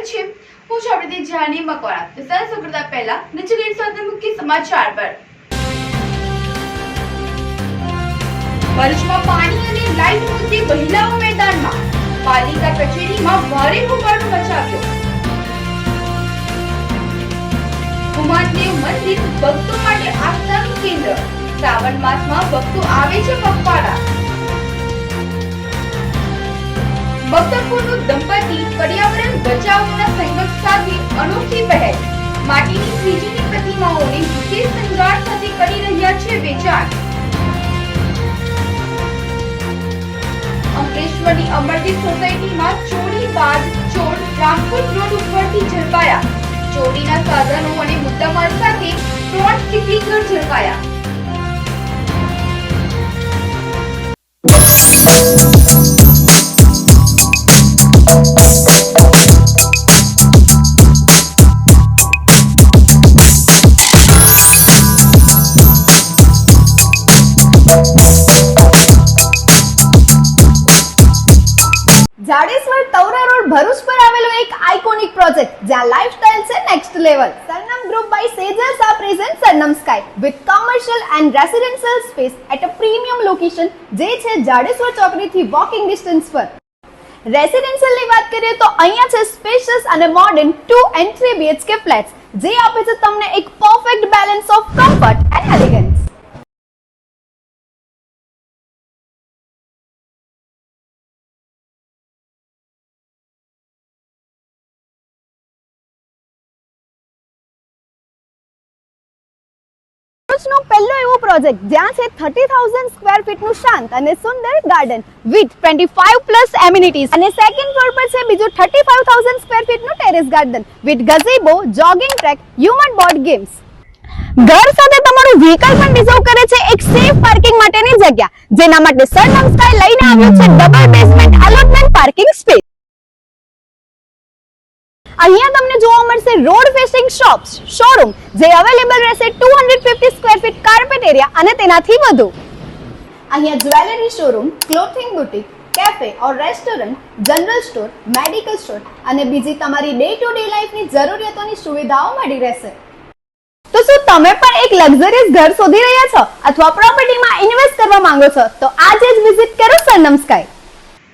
સ્વાગત છે। હું છું આપણી જાની મકવાણા। તો સરસ કરતા પહેલા નીચે ગઈ સાથે મુખ્ય સમાચાર પર। ભરૂચમાં પાણી અને લાઇટ મુદ્દે મહિલાઓ મેદાનમાં, પાલિકા કચેરીમાં ભારે હોબાળો મચાવ્યો। કુમારદેવ મંદિર ભક્તો માટે આસ્થાનું કેન્દ્ર, શ્રાવણ માસમાં ભક્તો આવે છે પગપાળા। બખ્તરપુરનું દંપતી પર્યાવરણ બચાવોના સંકલ્પ સાથે અનોખી પહેલ, માટીની શ્રીજીની પ્રતિમાઓને વિશેષ શણગાર સાથે કરી રહ્યા છે વેચાણ। અંકલેશ્વરની અમરદીપ સોસાયટીમાં ચોરી બાદ ચોર રામપુર રોડ ઉપરથી ઝડપાયા। ચોરીના સાધનો અને મુદ્દામાલ સાથે 3 સિટી ઘર ઝડપાયા। જાડેશ્વર તવરા રોડ ભરૂચ પર આવેલો એક આઇકોનિક પ્રોજેક્ટ જ્યાં લાઇફસ્ટાઇલ છે next level. Sarnam group by સેજર્સ are present Sarnam sky with commercial and residential space at a premium location જે છે જાડેશ્વર ચોકડીથી વોકિંગ ડિસ્ટન્સ પર। રેસિડેન્શિયલની વાત કરીએ તો અહીંયા છે સ્પેશિયસ અને મોડર્ન 2 and 3 BHK ફ્લેટ્સ જે આપે છે તમને એક perfect balance of comfort and elegance. નો પહેલો એવો પ્રોજેક્ટ જ્યાં છે 30,000 સ્ક્વેર ફીટનું શાંત અને સુંદર ગાર્ડન વિથ 25+ એમિનિટીઝ અને સેકન્ડ ફ્લોર પર છે બીજું 35,000 સ્ક્વેર ફીટનું terrace garden with gazebo, jogging track, human board games. ઘર સાથે તમારું વ્હીકલ પણ રિઝર્વ કરે છે એક સેફ પાર્કિંગ માટેની જગ્યા, જેના માટે સરનમ સ્કાય લઈને આવ્યો છે double basement allotment parking space. અહીંયા તમને જોવા મળશે રોડ ફેસિંગ શોપ્સ શોરૂમ જે અવેલેબલ રહેશે 250 સ્ક્વેર ફીટ કાર્પેટ એરિયા અને તેનાથી વધુ। અહીંયા jewellery showroom, clothing boutique, cafe ઓર restaurant, general store, medical store અને બીજી તમારી ડે ટુ ડે લાઈફની જરૂરિયાતોની સુવિધાઓ મળી રહેશે। તો શું તમે પણ એક લક્ઝરિયસ ઘર શોધી રહ્યા છો અથવા પ્રોપર્ટીમાં ઇન્વેસ્ટ કરવા માંગો છો તો આજે જ વિઝિટ કરો Sarnam sky.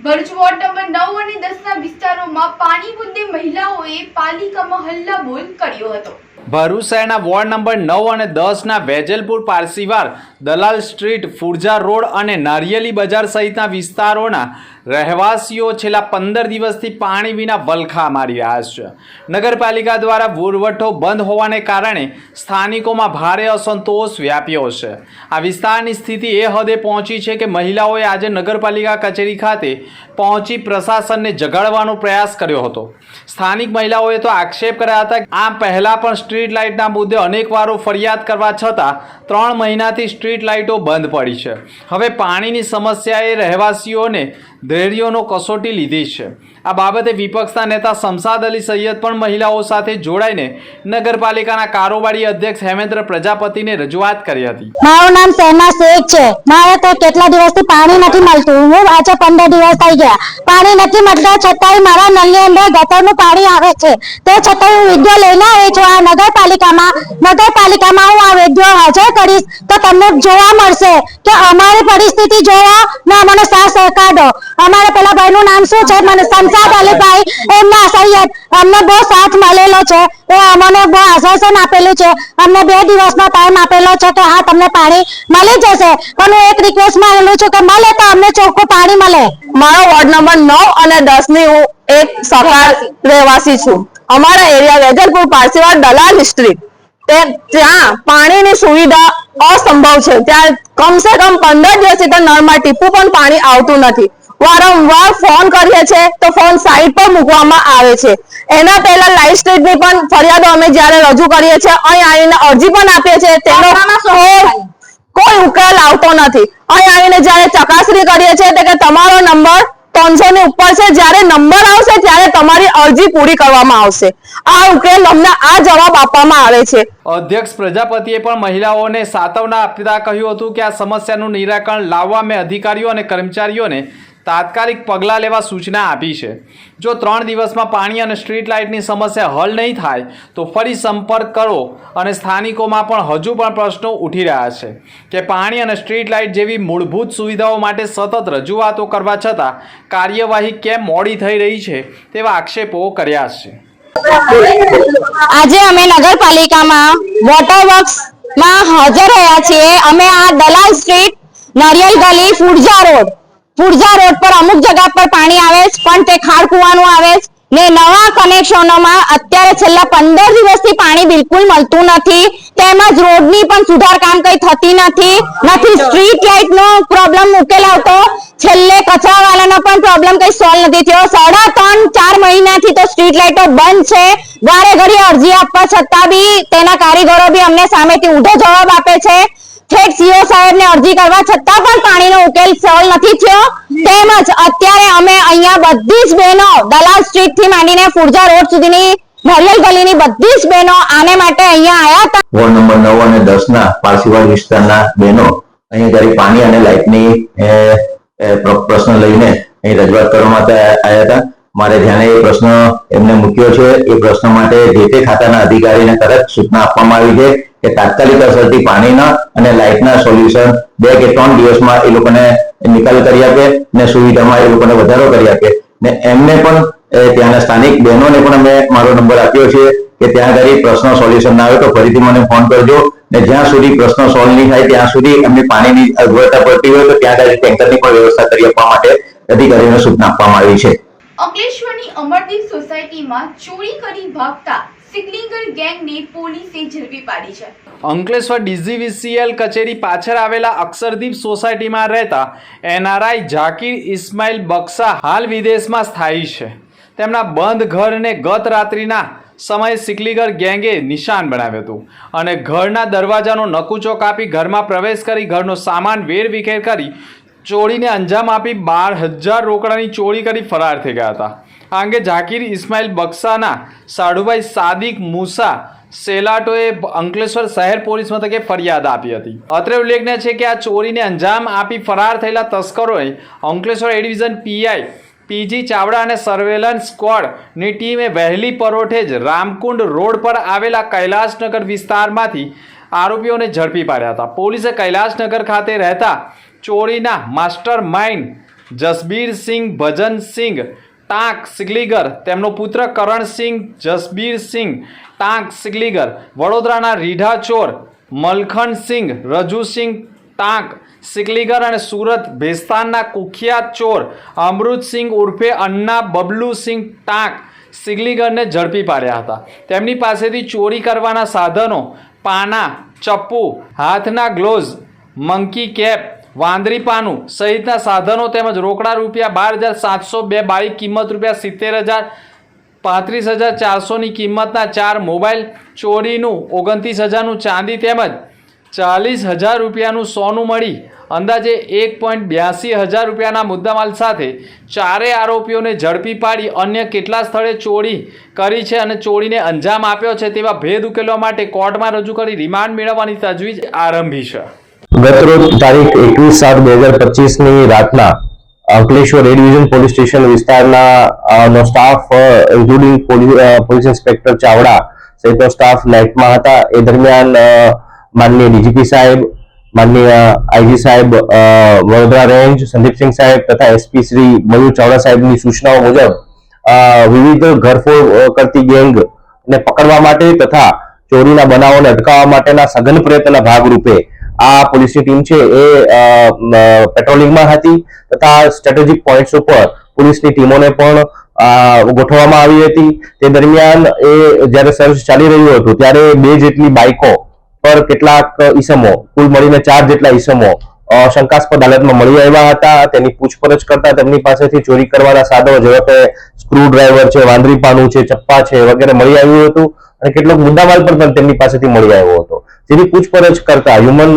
Bharuch ward number 9 અને 10 ના વિસ્તારોમાં પાણી મુદ્દે મહિલાઓએ પાલિકામાં હલ્લાબોલ કર્યો હતો। ભરૂચ શહેરના વોર્ડ નંબર 9 અને 10 ના વેજલપુર પારસીવાર, દલાલ સ્ટ્રીટ, ફુરજા રોડ અને નારિયેલી બજાર સહિતના વિસ્તારોના રહેવાસીઓ છેલ્લા 15 દિવસથી પાણી વિના વલખા મારી રહ્યા છે। નગરપાલિકા દ્વારા પુરવઠો બંધ હોવાને કારણે સ્થાનિકોમાં ભારે અસંતોષ વ્યાપ્યો છે। આ વિસ્તારની સ્થિતિ એ હદે પહોંચી છે કે મહિલાઓએ આજે નગરપાલિકા કચેરી ખાતે પહોંચી પ્રશાસનને જગાડવાનો પ્રયાસ કર્યો હતો। સ્થાનિક મહિલાઓએ તો આક્ષેપ કર્યા હતા કે આ પહેલા પણ સ્ટ્રીટ લાઇટના મુદ્દે અનેક વારો ફરિયાદ કરવા છતાં 3 મહિનાથી સ્ટ્રીટ લાઇટો બંધ પડી છે। હવે પાણીની સમસ્યાએ રહેવાસીઓને ધૈર્યનો કસોટી લીધી છે। આ બાબતે વિપક્ષના નેતા શમશાદ અલી સૈયદ પણ મહિલાઓ સાથે જોડાઈને નગરપાલિકાના કારોબારી અધ્યક્ષ હેમેન્દ્ર પ્રજાપતિને રજૂઆત કરી હતી। મારું નામ શહેના શેખ છે। મારે તો કેટલા દિવસથી પાણી નથી મળતું। હું આજે 15 દિવસ થઈ ગયા, પાણી નથી મળતા છતાંય મારા નળની અંદર ગટરનું પાણી આવે છે। તે છતાં હું વિડીયો લઈને આવી છું આ નગરપાલિકામાં હું આ વિડીયો હાજર કરીશ તો તમને જોવા મળશે કે અમારી પરિસ્થિતિ જોવા ને અમને સાથ સહકાર દો। અમારે પેલા ભાઈનું નામ શું છે, મને શમશાદ અલીભાઈ એમના સૈયદ, અમને બહુ સાથ મળેલો છે। એ અમને બહુ આશ્વાસન આપેલું છે, અમને 2 દિવસનો ટાઈમ આપેલો છે કે હા તમને પાણી મળી જશે, પણ હું એક રિક્વેસ્ટ માંગેલું છું કે મળે તો અમને ચોખ્ખું પાણી મળે। મારો વોર્ડ નંબર 9 અને 10 ની હું એક સફાર રહેવાસી છું। અમારા એરિયા વેજલપુર પારસીવાર દલાલ સ્ટ્રીટ ત્યાં પાણીની સુવિધા અસંભવ છે। ત્યાં કમસે કમ 15 દિવસથી તો નળમાં ટીપું પણ પાણી આવતું નથી। વારંવાર ફોન કરીએ છીએ તો ફોન સાઈડ પર મૂકવામાં આવે છે। એના પહેલા લાઇટ સ્ટ્રીટની પણ ફરિયાદો અમે જ્યારે રજૂ કરીએ છીએ, અહીં આવીને અરજી પણ આપીએ છીએ, તેનો કોઈ ઉકેલ આવતો નથી। અહીં આવીને જ્યારે ચકાસણી કરીએ છીએ તો કે તમારો નંબર 300 ની ઉપર છે, જ્યારે નંબર આવશે ત્યારે તમારી અરજી પૂરી કરવામાં આવશે। આ ઉકેલ અમને આ જવાબ આપવામાં આવે છે। અધ્યક્ષ પ્રજાપતિએ પણ મહિલાઓને સાંત્વના આપતા કહ્યું હતું કે આ સમસ્યાનું નિરાકરણ લાવવા મેં અધિકારીઓ અને કર્મચારીઓને તાત્કાલિક પગલાં લેવા સૂચના આપી છે. જો 3 દિવસમાં પાણી અને સ્ટ્રીટ લાઇટની સમસ્યા હલ નહીં થાય તો ફરી સંપર્ક કરો. અને સ્થાનિકોમાં પણ હજુ પણ પ્રશ્નો ઉઠી રહ્યા છે કે પાણી અને સ્ટ્રીટ લાઇટ જેવી મૂળભૂત સુવિધાઓ માટે સતત રજૂઆતો કરવા છતાં કાર્યવાહી કેમ મોડી થઈ રહી છે તેવા આક્ષેપો કર્યા છે. આજે અમે નગરપાલિકામાં વોટર વર્ક્સમાં હાજર રહ્યા છીએ. અમે આ દલાલ સ્ટ્રીટ, નારિયેલ ગલી, ફુરજા રોડ પર અમુક જગ્યા પર પાણી આવે છે, પણ તે ખાડ કૂવાનું આવે છે ને નવા કનેક્શનોમાં અત્યારે છેલ્લા 15 દિવસથી પાણી બિલકુલ મળતું નથી. તેમજ રોડની પણ સુધાર કામ કઈ થતી નથી. સ્ટ્રીટ લાઇટનો પ્રોબ્લેમ ઉકેલ આવતો. છેલ્લે કચરાવાળાનો પણ પ્રોબ્લેમ કઈ સોલ્વ નથી થયો. 3.5-4 મહિનાથી તો સ્ટ્રીટ લાઇટો બંધ છે. વારે ઘડી અરજી આપવા છતાં બી તેના કારીગરો બી અમને સામેથી ઊંધો જવાબ આપે છે. ઠેક સીઓ સાહેબને અરજી કરવા છતાં પણ પાણીનો ઉકેલ સોલ્વ નથી થયો. તેમજ અત્યારે અમે અહીંયા બધી જ બહેનો દલાલ સ્ટ્રીટ થી માંડીને ફુરજા રોડ સુધીની નારિયેલ ગલીની બધી જ બહેનો આને માટે અહીંયા આવ્યા હતા. વોર્ડ નંબર 9 અને 10 ના પારસીવાડ વિસ્તારના બહેનો અહીંયા જ્યારે પાણી અને લાઇટની પ્રશ્ન લઈને અહીં રજૂઆત કરવા માટે આવ્યા હતા. મારે ધ્યાને એ પ્રશ્ન એમને મૂક્યો છે. એ પ્રશ્ન માટે જે તે ખાતાના અધિકારીને તરત સૂચના આપવામાં આવી છે કે તાત્કાલિક અસરથી પાણીના અને લાઇટના સોલ્યુશન 2 કે 3 દિવસમાં એ લોકોને નિકાલ કરી આપે ને સુવિધામાં એ લોકોને વધારો કરી આપે. ને એમને પણ ત્યાંના સ્થાનિક બહેનોને પણ અમે મારો નંબર આપ્યો છે કે ત્યાં આગળ પ્રશ્નો સોલ્યુશન ના આવે તો ફરીથી મને ફોન કરજો. ને જ્યાં સુધી પ્રશ્નો સોલ્વ નહીં થાય ત્યાં સુધી એમને પાણીની અગવડતા પડતી હોય તો ત્યાં આગળ ટેન્કરની પણ વ્યવસ્થા કરી આપવા માટે અધિકારીઓને સૂચના આપવામાં આવી છે. અંકલેશ્વરની અમરદીપ સોસાયટીમાં ચોરી કરી ભાગતા સિગ્લિંગર ગેંગને પોલીસે ઝડપી પાડી છે. અંકલેશ્વર DGVCL કચેરી પાછળ આવેલા અક્ષરદીપ સોસાયટીમાં રહેતા NRI ઝાકીર ઇસ્માઇલ બક્ષા હાલ વિદેશમાં સ્થાયી છે. તેમના બંધ ઘરને ગત રાત્રિના સમયે સિગ્લિંગર ગેંગે નિશાન બનાવ્યું હતું અને ઘરના દરવાજાનો નકુચો કાપી ઘરમાં પ્રવેશ કરી ઘરનો સામાન વેરવિખેર કરી ચોરીને અંજામ આપી 12,000 રોકડાની ચોરી કરી ફરાર થઈ ગયા હતા. આ અંગે ઝાકીર ઇસ્માઇલ બક્ષાના સાડુભાઈ સાદિક મુસા સેલાટોએ અંકલેશ્વર શહેર પોલીસ મથકે ફરિયાદ આપી હતી. અત્રે ઉલ્લેખનીય છે કે આ ચોરીને અંજામ આપી ફરાર થયેલા તસ્કરોએ Ankleshwar A division PI PG Chavda અને સર્વેલન્સ સ્ક્વોડની ટીમે વહેલી પરોઠે જ રામકુંડ રોડ પર આવેલા કૈલાસનગર વિસ્તારમાંથી આરોપીઓને ઝડપી પાડ્યા હતા. પોલીસે કૈલાસનગર ખાતે રહેતા ચોરીના માસ્ટર માઇન્ડ જસબીરસિંહ ભજનસિંહ ટાંક સિગ્લીગર, તેમનો પુત્ર કરણસિંહ જસબીરસિંહ ટાંક સિગ્લીગર, વડોદરાના રીઢા ચોર મલખનસિંહ રજુસિંહ ટાંક સિગ્લીગર અને સુરત ભેસ્તાનના કુખ્યાત ચોર અમૃતસિંહ ઉર્ફે અન્ના બબલુસિંહ ટાંક સિગ્લીગરને ઝડપી પાડ્યા હતા. તેમની પાસેથી ચોરી કરવાના સાધનો, પાના, ચપ્પુ, હાથના ગ્લોવ્સ, મંકી કેપ, વાંદરી પાનું સહિતના સાધનો તેમજ રોકડા રૂપિયા 12,702 બાઇક કિંમત રૂપિયા 70,000, 35,400ની કિંમતના 4 મોબાઈલ, ચોરીનું 29,000નું ચાંદી તેમજ 40,000 રૂપિયાનું સોનું મળી અંદાજે 1,82,000 રૂપિયાના મુદ્દામાલ સાથે ચારેય આરોપીઓને ઝડપી પાડી અન્ય કેટલા સ્થળે ચોરી કરી છે અને ચોરીને અંજામ આપ્યો છે તેવા ભેદ ઉકેલવા માટે કોર્ટમાં રજૂ કરી રિમાન્ડ મેળવવાની તજવીજ આરંભી છે. ગતરોજ તારીખ 21/7/2025ની રાતના Ankleshwar A division police station વિસ્તારના staff including police inspector Chavda સહિતનો સ્ટાફ નાઇટમાં હતા. એ દરમિયાન માનનીય DGP સાહેબ, માનનીય IG સાહેબ વડોદરા રેન્જ સંદીપસિંહ સાહેબ તથા SP શ્રી મયુર ચાવડા સાહેબની સૂચનાઓ મુજબ વિવિધ ઘરફોડ કરતી ગેંગને પકડવા માટે તથા ચોરીના બનાવોને અટકાવવા માટેના સઘન પ્રયત્નના ભાગરૂપે આ પોલીસની ટીમ છે એ પેટ્રોલિંગમાં હતી તથા સ્ટ્રેટેજિક પોઈન્ટ્સ ઉપર પોલીસની ટીમોને પણ ગોઠવવામાં આવી હતી. તે દરમિયાન એ જ્યારે સર્ચ ચાલી રહ્યું હતું ત્યારે 2 જેટલી બાઇકો પર કેટલાક ઈસમો, કુલ મળીને 4 જેટલા ઈસમો શંકાસ્પદ હાલતમાં મળી આવ્યા હતા. તેની પૂછપરછ કરતા તેમની પાસેથી ચોરી કરવાના સાધનો જેવા કે સ્ક્રૂ ડ્રાઈવર છે, વાંદરી પાનું છે, ચપ્પા છે વગેરે મળી આવ્યું હતું અને કેટલોક મુદ્દામાલ પણ તેમની પાસેથી મળી આવ્યો હતો. જેની પૂછપરછ કરતા હ્યુમન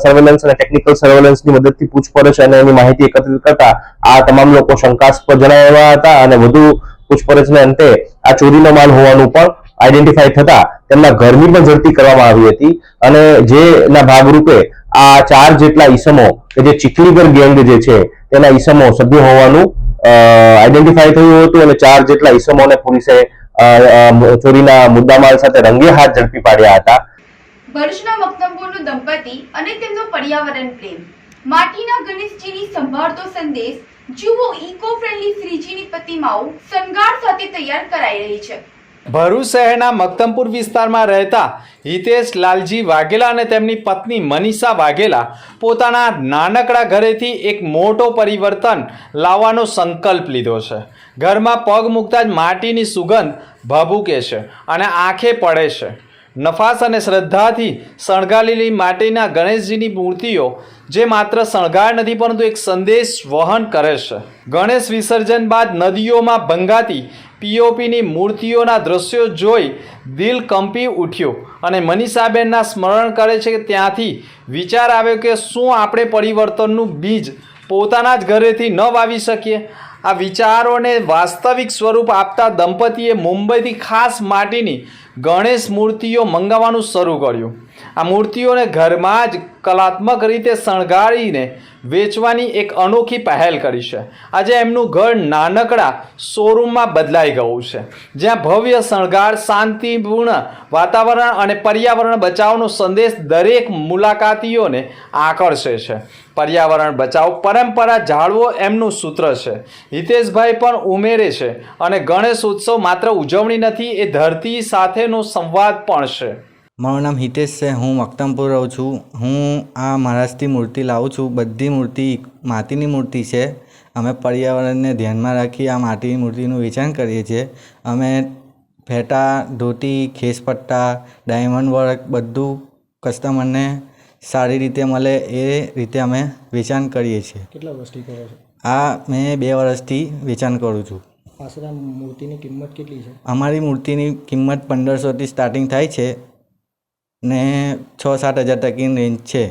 સર્વેલન્સ અને ટેકનિકલ સર્વેલન્સની મદદથી પૂછપરછ અને એની માહિતી એકત્રિત કરતા આ તમામ લોકો શંકાસ્પદ જણાવ્યા હતા અને વધુ પૂછપરછને અંતે આ ચોરીનો માલ હોવાનું પણ આઈડેન્ટિફાઈ થતા તેમના ઘરની પણ ઝડપી કરવામાં આવી હતી અને જેના ભાગરૂપે આ 4 જેટલા ઈસમો કે જે ચીખલીગર ગેંગ જે છે તેના ઈસમો સભ્ય હોવાનું આઈડેન્ટિફાઈ થયું હતું અને 4 જેટલા ઈસમોને પોલીસે ચોરીના મુદ્દામાલ સાથે રંગે હાથ ઝડપી પાડ્યા હતા. ભરૂચના મક્તમપુરનું દંપતી અને તેમનો પર્યાવરણ પ્રેમ. માટીના ગણેશજીની સંભાળતો સંદેશ. જુઓ ઇકો ફ્રેન્ડલી શ્રીજીની પ્રતિમાઓ શણગાર સાથે તૈયાર કરાઈ રહી છે. ભરૂચ શહેરના મક્તમપુર વિસ્તારમાં રહેતા હિતેશ લાલજી વાઘેલા અને તેમની પત્ની મનીષા વાઘેલા પોતાના નાનકડા ઘરેથી એક મોટો પરિવર્તન લાવવાનો સંકલ્પ લીધો છે. ઘરમાં પગ મૂકતા જ માટીની સુગંધ ભભૂકે છે અને આંખે પડે છે. નફાસ અને શ્રદ્ધાથી શણગારેલી માટીના ગણેશજીની મૂર્તિઓ જે માત્ર શણગાર નથી પરંતુ એક સંદેશ વહન કરે છે. ગણેશ વિસર્જન બાદ નદીઓમાં ભંગાતી પીઓપીની મૂર્તિઓના દ્રશ્યો જોઈ દિલ કંપી ઉઠ્યું અને મનીષાબેનના સ્મરણ કરે છે કે ત્યાંથી વિચાર આવ્યો કે શું આપણે પરિવર્તનનું બીજ પોતાના જ ઘરેથી ન વાવી શકીએ. આ વિચારોને વાસ્તવિક સ્વરૂપ આપતા દંપતીએ મુંબઈથી ખાસ માટીની ગણેશ મૂર્તિઓ મંગાવવાનું શરૂ કર્યું. આ મૂર્તિઓને ઘરમાં જ કલાત્મક રીતે શણગારીને વેચવાની એક અનોખી પહેલ કરી છે. આજે એમનું ઘર નાનકડા શોરૂમમાં બદલાઈ ગયું છે, જ્યાં ભવ્ય શણગાર, શાંતિપૂર્ણ વાતાવરણ અને પર્યાવરણ બચાવનો સંદેશ દરેક મુલાકાતીઓને આકર્ષે છે. પર્યાવરણ બચાવ, પરંપરા જાળવો એમનું સૂત્ર છે. હિતેશભાઈ પણ ઉમેરે છે અને ગણેશ ઉત્સવ માત્ર ઉજવણી નથી, એ ધરતી સાથેનો સંવાદ પણ છે. મારું નામ હિતેશ છે. હું મક્તમપુર રહું છું. હું આ મહારાષ્ટ્રથી મૂર્તિ લાવું છું. બધી મૂર્તિ માટીની મૂર્તિ છે. અમે પર્યાવરણને ધ્યાનમાં રાખી આ માટીની મૂર્તિનું વેચાણ કરીએ છીએ. અમે ફેટા, ધોતી, ખેસપટ્ટા, ડાયમંડ વર્ક બધું કસ્ટમરને સારી રીતે મળે એ રીતે અમે વેચાણ કરીએ છીએ. કેટલા વર્ષથી કરો છો? આ મેં 2 વર્ષથી વેચાણ કરું છું. આશરે મૂર્તિની કિંમત કેટલી છે? અમારી મૂર્તિની કિંમત 1500થી સ્ટાર્ટિંગ થાય છે ને 6-7 હજાર ટકીની રેન્જ છે.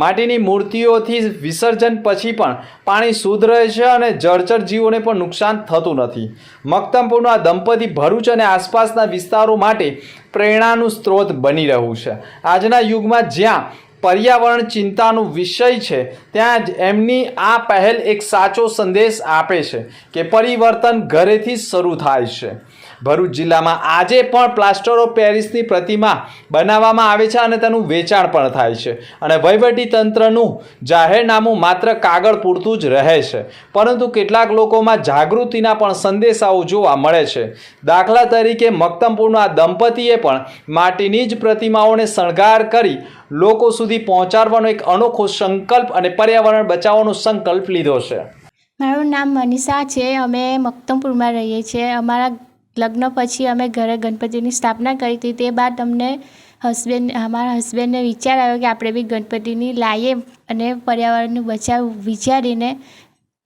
માટીની મૂર્તિઓથી વિસર્જન પછી પણ પાણી શુદ્ધ રહે છે અને જળચર જીવોને પણ નુકસાન થતું નથી. મક્તમપુરનું આ દંપતી ભરૂચ અને આસપાસના વિસ્તારો માટે પ્રેરણાનું સ્ત્રોત બની રહ્યું છે. આજના યુગમાં જ્યાં પર્યાવરણ ચિંતાનો વિષય છે ત્યાં જ એમની આ પહેલ એક સાચો સંદેશ આપે છે કે પરિવર્તન ઘરેથી શરૂ થાય છે. ભરૂચ જિલ્લામાં આજે પણ પ્લાસ્ટર ઓફ પેરિસની પ્રતિમા બનાવવામાં આવે છે અને તેનું વેચાણ પણ થાય છે અને વહીવટી તંત્રનું જાહેરનામું માત્ર કાગળ પૂરતું જ રહે છે, પરંતુ કેટલાક લોકોમાં જાગૃતિના પણ સંદેશાઓ જોવા મળે છે. દાખલા તરીકે મક્તમપુરનું આ દંપતીએ પણ માટીની જ પ્રતિમાઓને શણગાર કરી લોકો સુધી પહોંચાડવાનો એક અનોખો સંકલ્પ અને પર્યાવરણ બચાવવાનો સંકલ્પ લીધો છે. મારું નામ મનીષા છે. અમે મક્તમપુરમાં રહીએ છીએ. અમારા લગ્ન પછી અમે ઘરે ગણપતિની સ્થાપના કરી હતી. તે બાદ અમારા હસબન્ડને વિચાર આવ્યો કે આપણે બી ગણપતિની લાવીએ અને પર્યાવરણનું બચાવ વિચારીને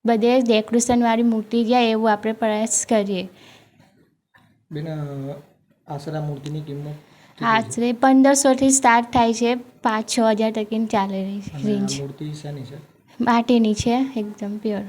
બધે ડેકોરેશનવાળી મૂર્તિ જાય એવું આપણે પ્રયાસ કરીએ. બેન, આશરે મૂર્તિની કિંમત આશરે 1500થી સ્ટાર્ટ થાય છે. 5-6 હજાર ટકીની ચાલે રહી છે રેન્જ. મૂર્તિ શેની છે? માટીની છે, એકદમ પ્યોર.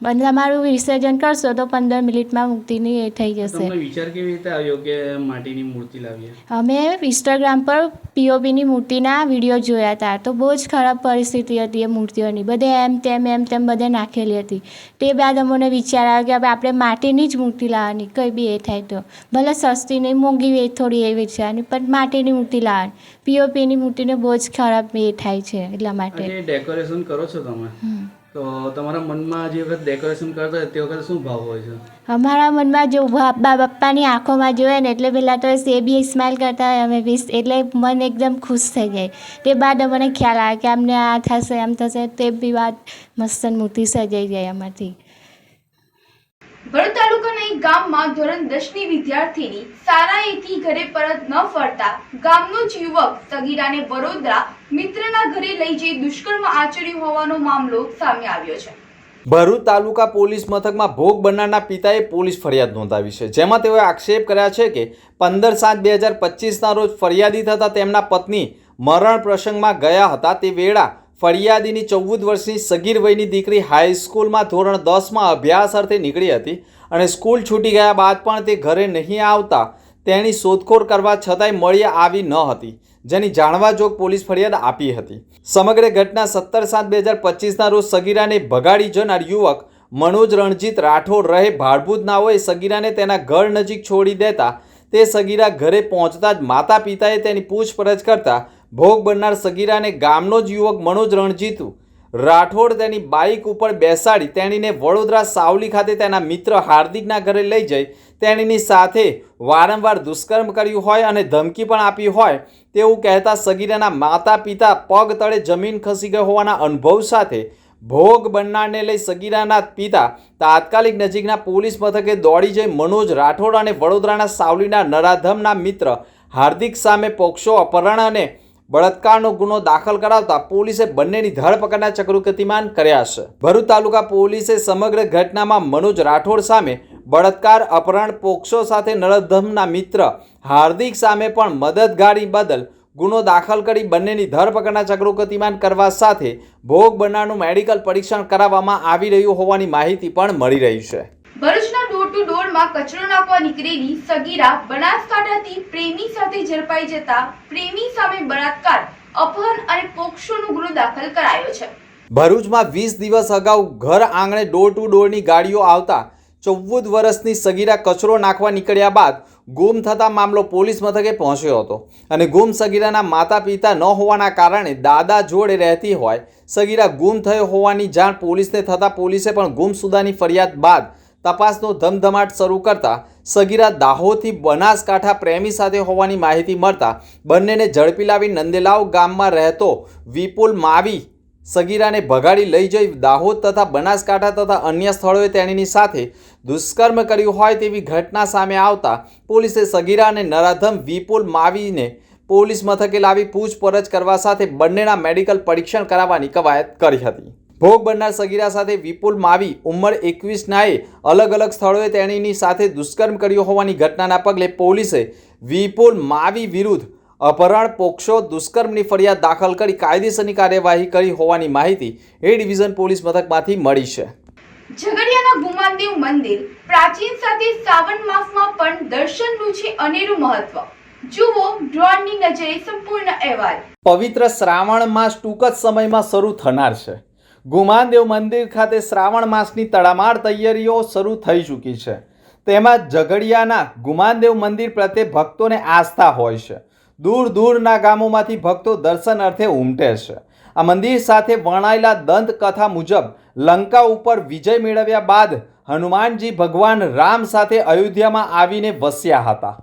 અને તમારું વિસર્જન કરશો તો 15 મિનિટમાં મૂર્તિની એ થઈ જશે. તમને વિચાર કેવી રીતે આવ્યો કે માટીની મૂર્તિ લાવીએ? અમે ઇન્સ્ટાગ્રામ પર પીઓપીની મૂર્તિના વિડીયો જોયા હતા, તો બહુ જ ખરાબ પરિસ્થિતિ હતી એ મૂર્તિઓની. બધે એમ તેમ બધે નાખેલી હતી. તે બાદ અમને વિચાર આવ્યો કે આપણે માટીની જ મૂર્તિ લાવવાની, કંઈ બી એ થાય તો ભલે સસ્તી નહીં, મોંઘી થોડી એ વેચવાની, પણ માટીની મૂર્તિ લાવવાની. પીઓપીની મૂર્તિને બહુ જ ખરાબ એ થાય છે, એટલા માટે. ડેકોરેશન કરો છો તમે, તો તમારા મનમાં જે વખત ડેકોરેશન કરતા હોય તે વખતે શું ભાવ હોય છે? અમારા મનમાં જો બાપ્પાની આંખોમાં જોઈએ ને એટલે પહેલાં તો એ બી સ્માઇલ કરતા હોય અમે બી, એટલે મન એકદમ ખુશ થઈ જાય. તે બાદ અમને ખ્યાલ આવે કે અમને આ થશે આમ થશે, તે બી વાત મસ્ત મૂર્તિ સજાઈ જાય અમારથી. ભરૂચ તાલુકાના એક ગામમાં ધોરણ 10ની વિદ્યાર્થીની શાળાએથી ઘરે પરત ન ફરતા ગામનો જ યુવક સગીરાને વડોદરા મિત્રના ઘરે લઈ જઈ દુષ્કર્મ આચર્યું હોવાનો મામલો સામે આવ્યો છે. ભરૂચ તાલુકા પોલીસ મથકમાં ભોગ બનનારના પિતાએ પોલીસ ફરિયાદ નોંધાવી છે, જેમાં તેઓએ આક્ષેપ કર્યા છે કે 15/7/2025ના રોજ ફરિયાદી થતા તેમના પત્ની મરણ પ્રસંગમાં ગયા હતા. તે વેળા ફરિયાદીની 14 વર્ષની સગીર વયની દીકરી હાઈસ્કૂલમાં ધોરણ 10માં અભ્યાસ અર્થે નીકળી હતી અને સ્કૂલ છૂટી ગયા બાદ પણ તે ઘરે નહીં આવતા તેની શોધખોળ કરવા છતાંય મળી આવી ન હતી, જેની જાણવા જોગ પોલીસ ફરિયાદ આપી હતી. સમગ્ર ઘટના 17/7/2025ના રોજ સગીરાને ભગાડી જનાર યુવક મનોજ રણજીત રાઠોડ રહે ભાડભૂત નાઓએ સગીરાને તેના ઘર નજીક છોડી દેતા તે સગીરા ઘરે પહોંચતા જ માતા પિતાએ તેની પૂછપરછ કરતા ભોગ બનનાર સગીરાને ગામનો જ યુવક મનોજ રણજીત રાઠોડ તેની બાઇક ઉપર બેસાડી તેણીને વડોદરા સાવલી ખાતે તેના મિત્ર હાર્દિકના ઘરે લઈ જઈ તેણીની સાથે વારંવાર દુષ્કર્મ કર્યું હોય અને ધમકી પણ આપી હોય તેવું કહેતા સગીરાના માતા પિતા પગ તળે જમીન ખસી ગઈ હોવાના અનુભવ સાથે ભોગ બનનારને લઈ સગીરાના પિતા તાત્કાલિક નજીકના પોલીસ મથકે દોડી જઈ મનોજ રાઠોડ અને વડોદરાના સાવલીના નરાધમના મિત્ર હાર્દિક સામે પોક્સો અપહરણ અને બળાત્કારનો ગુનો દાખલ કરાવતા પોલીસે બંનેની ધરપકડના ચક્રો ગતિમાન કર્યા છે. ભરૂચ તાલુકા પોલીસે સમગ્ર ઘટનામાં મનોજ રાઠોડ સામે બળાત્કાર, અપહરણ, પોક્સો સાથે નરાધમના મિત્ર હાર્દિક સામે પણ મદદગારી બદલ ગુનો દાખલ કરી બંનેની ધરપકડના ચક્રો ગતિમાન કરવા સાથે ભોગ બનનારનું મેડિકલ પરીક્ષણ કરાવવામાં આવી રહ્યું હોવાની માહિતી પણ મળી રહી છે. ભરૂચના ડોર ટુ ડોરમાં કચરો નાખવા નીકળેલી સગીરા બનાસકાંઠાથી પ્રેમી સાથે ઝડપાઈ જતા પ્રેમી સામે બળાત્કાર, અપહરણ અને પોક્સોનો ગુનો દાખલ કરાયો છે. ભરૂચમાં 20 દિવસ અગાઉ ઘર આંગણે ડોર ટુ ડોરની ગાડીઓ આવતા 14 વર્ષની સગીરા કચરો નાખવા નીકળ્યા બાદ ગુમ થતા મામલો પોલીસ મથકે પહોંચ્યો હતો અને ગુમ સગીરાના માતા પિતા ન હોવાના કારણે દાદા જોડે રહેતી હોય સગીરા ગુમ થયો હોવાની જાણ પોલીસને થતાં પોલીસે પણ ગુમસુદાની ફરિયાદ બાદ તપાસનો ધમધમાટ શરૂ કરતા સગીરા દાહોદથી બનાસકાંઠા પ્રેમી સાથે હોવાની માહિતી મળતા બંનેને ઝડપી લાવી નંદેલાવ ગામમાં રહેતો વિપુલ માવી સગીરાને ભગાડી લઈ જઈ દાહોદ તથા બનાસકાંઠા તથા અન્ય સ્થળોએ તેણીની સાથે દુષ્કર્મ કર્યું હોય તેવી ઘટના સામે આવતા પોલીસે સગીરા અને નરાધમ વિપુલ માવીને પોલીસ મથકે લાવી પૂછપરછ કરવા સાથે બંનેના મેડિકલ પરીક્ષણ કરાવવાની કવાયત કરી હતી. ભોગ બનનાર સગીરા સાથે વિપુલ માવી ઉંમર 21નાએ અલગ અલગ સ્થળોએ તેણીની સાથે દુષ્કર્મ કર્યું હોવાની ઘટનાના પગલે પોલીસે વિપુલ માવી વિરુદ્ધ અપહરણ, પોક્સો, દુષ્કર્મની ફરિયાદ દાખલ કરી કાયદેસરની કાર્યવાહી કરી હોવાની માહિતી એ ડિવિઝન પોલીસ મથકમાંથી મળી છે. ઝઘડિયાના ગુમાનદેવ મંદિર પ્રાચીન સાથે શ્રાવણ માસમાં પણ દર્શનનું છે અનેરું મહત્વ. જુઓ ડ્રોનની નજરે સંપૂર્ણ અહેવાલ. પવિત્ર શ્રાવણ માસ ટૂંક જ સમયમાં શરૂ થનાર છે. ગુમાનદેવ મંદિર ખાતે શ્રાવણ માસની તડામાર તૈયારીઓ શરૂ થઈ ચૂકી છે. તેમાં ઝઘડિયાના ગુમાનદેવ મંદિર પ્રત્યે ભક્તોને આસ્થા હોય છે. દૂર દૂરના ગામોમાંથી ભક્તો દર્શન અર્થે ઉમટે છે. આ મંદિર સાથે વણાયેલા દંતકથા મુજબ લંકા ઉપર વિજય મેળવ્યા બાદ હનુમાનજી ભગવાન રામ સાથે અયોધ્યામાં આવીને વસ્યા હતા.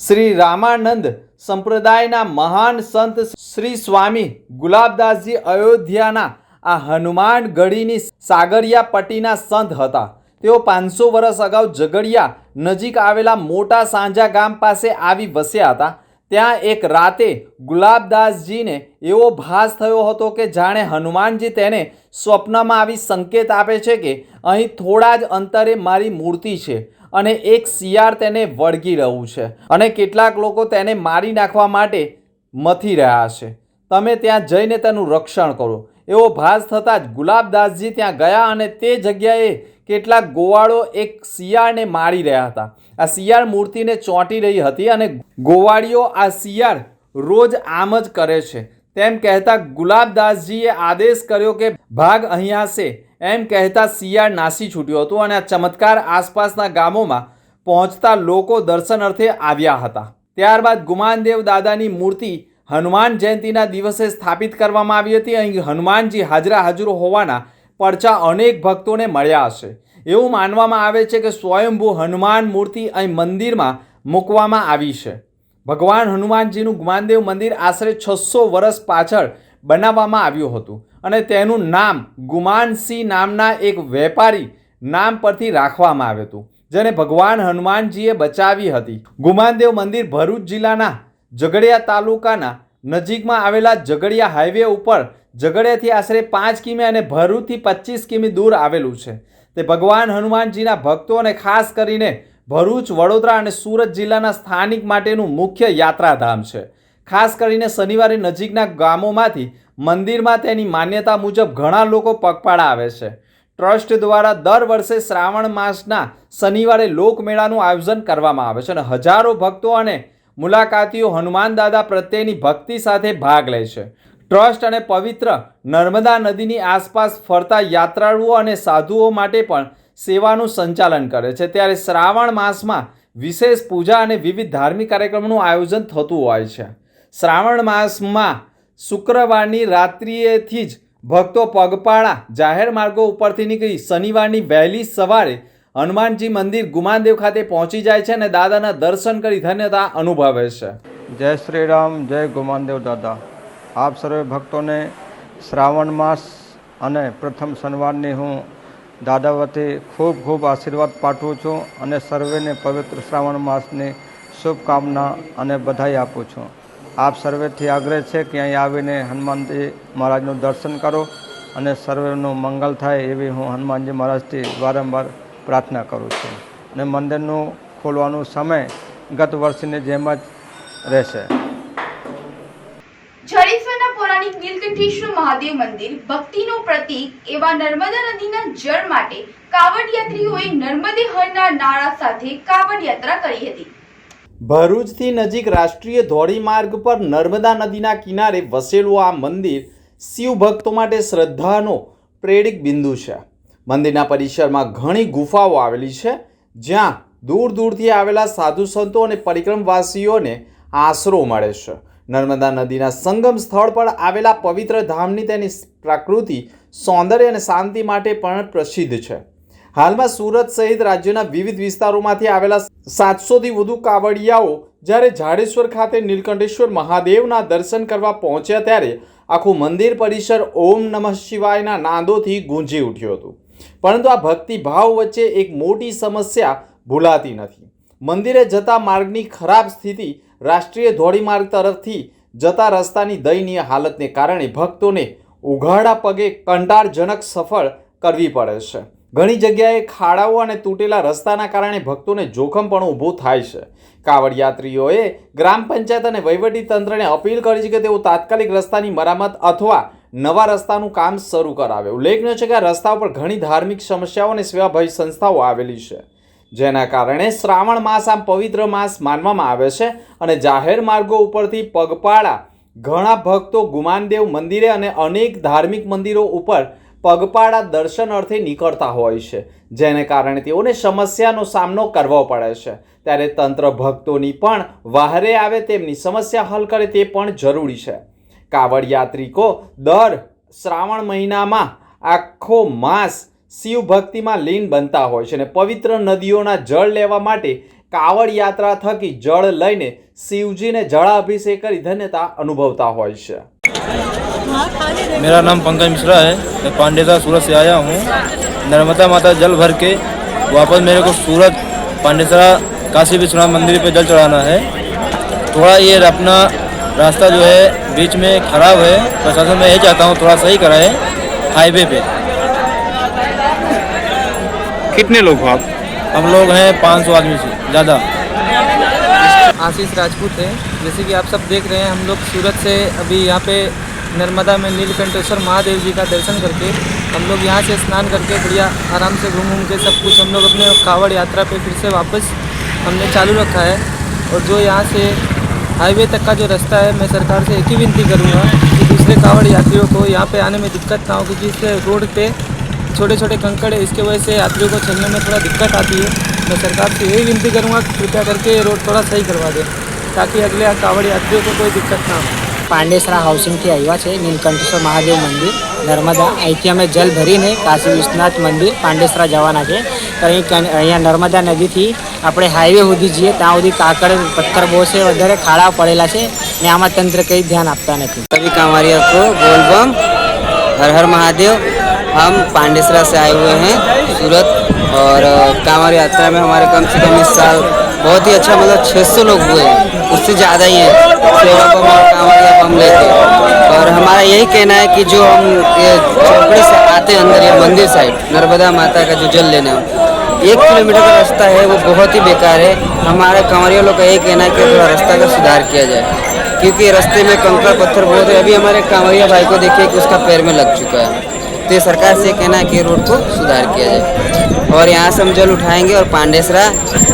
શ્રી રામાનંદ સંપ્રદાયના મહાન સંત શ્રી સ્વામી ગુલાબદાસજી અયોધ્યાના આ હનુમાન ગઢીની સાગરિયા પટ્ટીના સંત હતા. તેઓ 500 વર્ષ અગાઉ ઝઘડિયા નજીક આવેલા મોટા સાંજા ગામ પાસે આવી વસ્યા હતા. ત્યાં એક રાતે ગુલાબદાસજીને એવો ભાસ થયો હતો કે જાણે હનુમાનજી તેને સ્વપ્નમાં આવી સંકેત આપે છે કે અહીં થોડા જ અંતરે મારી મૂર્તિ છે અને એક શિયાળ તેને વળગી રહ્યું છે અને કેટલાક લોકો તેને મારી નાખવા માટે મથી રહ્યા છે. તમે ત્યાં જઈને તેનું રક્ષણ કરો. એવો ભાસ થતાં જ ગુલાબદાસજી ત્યાં ગયા અને તે જગ્યાએ કેટલાક ગોવાળો એક શિયાળને મારી રહ્યા હતા. આ શિયાળ મૂર્તિને ચોંટી રહી હતી અને ગોવાળીઓ આ શિયાળ રોજ આમ જ કરે છે તેમ કહેતા ગુલાબદાસજીએ આદેશ કર્યો કે ભાગ અહીંયા છે. એમ કહેતા શિયાળ નાસી છૂટ્યું હતું અને આ ચમત્કાર આસપાસના ગામોમાં પહોંચતા લોકો દર્શન અર્થે આવ્યા હતા. ત્યારબાદ ગુમાનદેવ દાદાની મૂર્તિ હનુમાન જયંતીના દિવસે સ્થાપિત કરવામાં આવી હતી. અહીં હનુમાનજી હાજરા હોવાના પરચા અનેક ભક્તોને મળ્યા હશે. એવું માનવામાં આવે છે કે સ્વયંભૂ હનુમાન મૂર્તિ અહીં મંદિરમાં મૂકવામાં આવી છે. ભગવાન હનુમાનજીનું ગુમાનદેવ મંદિર આશરે 600 વર્ષ પાછળ બનાવવામાં આવ્યું હતું અને તેનું નામ ગુમાનસિંહ નામના એક વેપારી નામ પરથી રાખવામાં આવ્યું હતું, જેને ભગવાન હનુમાનજીએ બચાવી હતી. ગુમાનદેવ મંદિર ભરૂચ જિલ્લાના ઝઘડિયા તાલુકાના નજીકમાં આવેલા ઝઘડિયા હાઈવે ઉપર ઝઘડિયાથી આશરે 5 કિમી અને ભરૂચથી 25 કિમી દૂર આવેલું છે. તે ભગવાન હનુમાનજીના ભક્તો અને ખાસ કરીને ભરૂચ, વડોદરા અને સુરત જિલ્લાના સ્થાનિક માટેનું મુખ્ય યાત્રાધામ છે. ખાસ કરીને શનિવારે નજીકના ગામોમાંથી મંદિરમાં તેની માન્યતા મુજબ ઘણા લોકો પગપાળા આવે છે. ટ્રસ્ટ દ્વારા દર વર્ષે શ્રાવણ માસના શનિવારે લોકમેળાનું આયોજન કરવામાં આવે છે અને હજારો ભક્તો અને મુલાકાતીઓ હનુમાન દાદા પ્રત્યેની ભક્તિ સાથે ભાગ લે છે. ટ્રસ્ટ અને પવિત્ર નર્મદા નદીની આસપાસ ફરતા યાત્રાળુઓ અને સાધુઓ માટે પણ સેવાનું સંચાલન કરે છે. ત્યારે શ્રાવણ માસમાં વિશેષ પૂજા અને વિવિધ ધાર્મિક કાર્યક્રમોનું આયોજન થતું હોય છે. શ્રાવણ માસમાં શુક્રવારની રાત્રિએથી જ ભક્તો પગપાળા જાહેર માર્ગો ઉપરથી નીકળી શનિવારની વહેલી સવારે હનુમાનજી મંદિર ગુમાનદેવ ખાતે પહોંચી જાય છે અને દાદાના દર્શન કરી ધન્યતા અનુભવે છે. જય શ્રી રામ, જય ગુમાનદેવ દાદા. આપ સર્વે ભક્તોને શ્રાવણ માસ અને પ્રથમ શનિવારની હું દાદા વતી ખૂબ ખૂબ આશીર્વાદ પાઠવું છું અને સર્વેને પવિત્ર શ્રાવણ માસની શુભકામના અને બધાઈ આપું છું. આપ સર્વેથી આગ્રહ છે કે અહીં આવીને હનુમાનજી મહારાજનું દર્શન કરો અને સર્વેનું મંગલ થાય એવી હું હનુમાનજી મહારાજથી વારંવાર પ્રાર્થના કરું છું. અને મંદિરનું ખોલવાનો સમય ગત વર્ષની જેમ જ રહેશે. જડેશ્વરના પૌરાણિક નીલકંઠેશ્વર મહાદેવ મંદિર ભક્તિનું પ્રતીક એવા નર્મદા નદીના જળ માટે કાવડ યાત્રીઓએ નર્મદે હરના નારા સાથે કાવડ યાત્રા કરી હતી. ભરૂચથી નજીક રાષ્ટ્રીય ધોરીમાર્ગ પર નર્મદા નદીના કિનારે વસેલું આ મંદિર શિવ ભક્તો માટે શ્રદ્ધાનો પ્રેરક બિંદુ છે. મંદિરના પરિસરમાં ઘણી ગુફાઓ આવેલી છે જ્યાં દૂર દૂરથી આવેલા સાધુ સંતો અને પરિક્રમવાસીઓને આશરો મળે છે. નર્મદા નદીના સંગમ સ્થળ પર આવેલા પવિત્ર ધામની તેની પ્રકૃતિ, સૌંદર્ય અને શાંતિ માટે પણ પ્રસિદ્ધ છે. હાલમાં સુરત સહિત રાજ્યના વિવિધ વિસ્તારોમાંથી આવેલા 700થી વધુ કાવડિયાઓ જ્યારે જાડેશ્વર ખાતે નીલકંઠેશ્વર મહાદેવના દર્શન કરવા પહોંચ્યા ત્યારે આખું મંદિર પરિસર ઓમ નમઃ શિવાયના નાદોથી ગુંજી ઉઠ્યું હતું. પરંતુ આ ભક્તિભાવ વચ્ચે એક મોટી સમસ્યા ભૂલાતી નથી. મંદિરે જતા માર્ગની ખરાબ સ્થિતિ, રાષ્ટ્રીય ધોરીમાર્ગ તરફથી જતા રસ્તાની દયનીય હાલતને કારણે ભક્તોને ઉઘાડા પગે કંટાળજનક સફર કરવી પડે છે. ઘણી જગ્યાએ ખાડાઓ અને તૂટેલા રસ્તાના કારણે ભક્તોને જોખમ પણ ઊભું થાય છે. કાવડ યાત્રીઓએ ગ્રામ પંચાયત અને વહીવટી તંત્રને અપીલ કરી છે કે તેઓ તાત્કાલિક રસ્તાની મરામત અથવા નવા રસ્તાનું કામ શરૂ કરાવે. ઉલ્લેખનીય છે કે આ રસ્તા પર ઘણી ધાર્મિક સમસ્યાઓ અને સેવાભાવી સંસ્થાઓ આવેલી છે, જેના કારણે શ્રાવણ માસ આમ પવિત્ર માસ માનવામાં આવે છે અને જાહેર માર્ગો ઉપરથી પગપાળા ઘણા ભક્તો ગુમાનદેવ મંદિરે અને અનેક ધાર્મિક મંદિરો ઉપર પગપાળા દર્શન અર્થે નીકળતા હોય છે, જેને કારણે તેઓને સમસ્યાનો સામનો કરવો પડે છે. ત્યારે તંત્ર ભક્તોની પણ વહારે આવે, તેમની સમસ્યા હલ કરે તે પણ જરૂરી છે. કાવડ યાત્રિકો દર શ્રાવણ મહિનામાં આખો માસ શિવ ભક્તિમાં લીન બનતા હોય છે અને પવિત્ર નદીઓના જળ લેવા માટે કાવડ યાત્રા થકી જળ લઈને શિવજીને જળાભિષેક કરી ધન્યતા અનુભવતા હોય છે. मेरा नाम पंकज मिश्रा है. मैं पांडेसरा सूरत से आया हूँ. नर्मदा माता जल भर के वापस मेरे को सूरत पांडेसरा काशी विश्वनाथ मंदिर पे जल चढ़ाना है. थोड़ा ये अपना रास्ता जो है बीच में खराब है. प्रशासन मैं ये चाहता हूँ थोड़ा सही कराए हाईवे पे. कितने लोग हो आप? हम लोग हैं 500 आदमी से ज़्यादा. आशीष राजपूत है. जैसे कि आप सब देख रहे हैं, हम लोग सूरत से अभी यहाँ पे नर्मदा में नीलकंठेश्वर महादेव जी का दर्शन करके हम लोग यहाँ से स्नान करके बढ़िया आराम से घूम के सब कुछ हम लोग अपने कावड़ यात्रा पे फिर से वापस हमने चालू रखा है. और जो यहाँ से हाईवे तक का जो रास्ता है, मैं सरकार से एक ही विनती करूँगा कि दूसरे कावड़ यात्रियों को यहाँ पे आने में दिक्कत ना हो, क्योंकि इस रोड पे छोटे छोटे कंकड़ है, इसके वजह से यात्रियों को चलने में थोड़ा दिक्कत आती है. मैं सरकार से यही विनती करूँगा कि कृपया करके ये रोड थोड़ा सही करवा दें, ताकि अगले कावड़ यात्रियों को कोई दिक्कत ना हो. પાંડેસરા હાઉસિંગથી આવ્યા છે. નીલકંઠેશ્વર મહાદેવ મંદિર નર્મદા, અહીંથી અમે જલ ભરીને કાશી વિશ્વનાથ મંદિર પાંડેસરા જવાના છે. અહીંયા નર્મદા નદીથી આપણે હાઈવે સુધી જઈએ ત્યાં સુધી કાકડ પથ્થર બહુ છે, વધારે ખાડા પડેલા છે ને આમાં તંત્ર કંઈ ધ્યાન આપતા નથી. सभी कांवरियों को बोल बम, हर हर महादेव. हम पांडेसरा से आए हुए हैं सूरत, और कांवड़ यात्रा में हमारे कम से कम इस साल बहुत ही अच्छा, मतलब 600 लोग हुए हैं, उससे ज़्यादा ही है सेवा बम और कांवड़िया बम लेके. और हमारा यही कहना है कि जो हम ये चौकड़ी से आते हैं अंदर, या मंदिर साइड नर्मदा माता का जो जल लेना, 1 किलोमीटर का रास्ता है, वो बहुत ही बेकार है. हमारे कांवड़िया लोग का यही कहना है कि थोड़ा रास्ता का सुधार किया जाए, क्योंकि रास्ते में कंकड़ पत्थर बहुत है. अभी हमारे कांवड़िया भाई को देखिए कि उसका पैर में लग चुका है. तो ये सरकार से कहना है कि रोड को सुधार किया जाए और यहाँ से हम जल उठाएंगे और पांडेसरा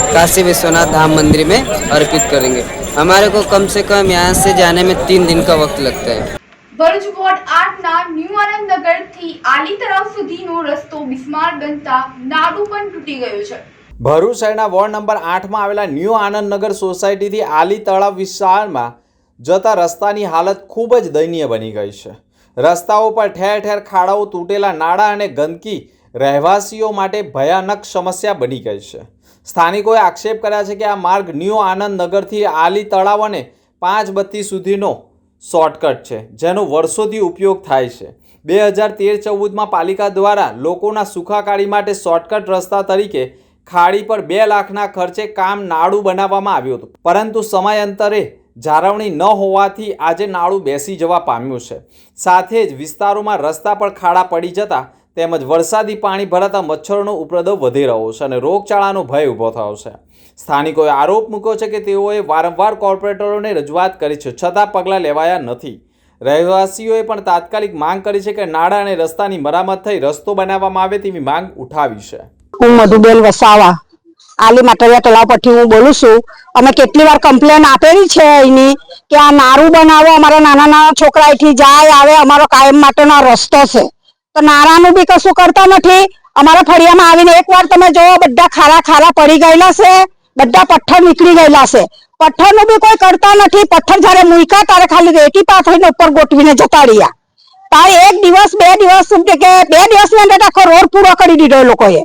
काशी विश्वनाथ धाम मंदिर में अर्पित करेंगे। हमारे को कम से कम यहाँ से जाने में 3 दिन का वक्त लगता है। ભરૂચ વોર્ડ 8 ના ન્યૂ આનંદનગર થી આલી તળાવ સુધીનો રસ્તો બિસ્માર બનતા નાડું પણ તૂટી ગયું છે। ભરૂચ શહેરના વોર્ડ નંબર 8માં આવેલા ન્યૂ આનંદનગર સોસાયટીથી આલી તળાવ વિસ્તારમાં જતા રસ્તાની હાલત ખૂબ જ દયનીય બની ગઈ છે। રસ્તાઓ પર ઠેર ઠેર ખાડાઓ, તૂટેલા નાળા અને ગંદકી રહેવાસીઓ માટે ભયાનક સમસ્યા બની ગઈ છે। સ્થાનિકોએ આક્ષેપ કર્યા છે કે આ માર્ગ ન્યૂ આનંદનગરથી આલી તળાવ અને 5 બત્તી સુધીનો શોર્ટકટ છે, જેનો વર્ષોથી ઉપયોગ થાય છે। 2013-14માં પાલિકા દ્વારા લોકોના સુખાકારી માટે શોર્ટકટ રસ્તા તરીકે ખાડી પર 2 લાખના ખર્ચે કામ નાળું બનાવવામાં આવ્યું હતું, પરંતુ સમયાંતરે જાળવણી ન હોવાથી આજે નાળું બેસી જવા પામ્યું છે। સાથે જ વિસ્તારોમાં રસ્તા પર ખાડા પડી જતા તેમજ વરસાદી પાણી ભરાતા મચ્છરોનો ઉપદ્રવ વધી રહ્યો છે અને રોગચાળાનો ભય ઊભો થયો છે। સ્થાનિકોએ આરોપ મૂક્યો છે કે તેઓએ વારંવાર કોર્પોરેટરોને રજૂઆત કરી છે, છતાં પગલાં લેવાયા નથી। રહેવાસીઓએ પણ તાત્કાલિક માંગ કરી છે કે નાળા અને રસ્તાની મરામત થઈ રસ્તો બનાવવામાં આવે તેવી માંગ ઉઠાવી છે। હું મધુબેન વસાવા આલી માટરિયા તળાવ પરથી હું બોલું છું। અમે કેટલી વાર કમ્પ્લેન આપેલી છે એની કે આ નારું બનાવો, અમારા નાના નાના છોકરા અહીંથી જાય આવે, અમારો કાયમ માટેનો રસ્તો છે, તો નારાનું બી કશું કરતા નથી। અમારા ફળિયામાં આવીને એકવાર તમે જોવો, બધા ખારા ખારા પડી ગયેલા છે, બધા પથ્થર નીકળી ગયેલા છે, પથ્થરનું બી કોઈ કરતા નથી। પથ્થર જ્યારે મૂક્યા ત્યારે ખાલી રેતી પાથરીને ઉપર ગોઠવીને જતા રહ્યા। તારે 1 દિવસ 2 દિવસ કે 2 દિવસની અંદર આખો રોડ પૂરો કરી દીધો એ લોકોએ।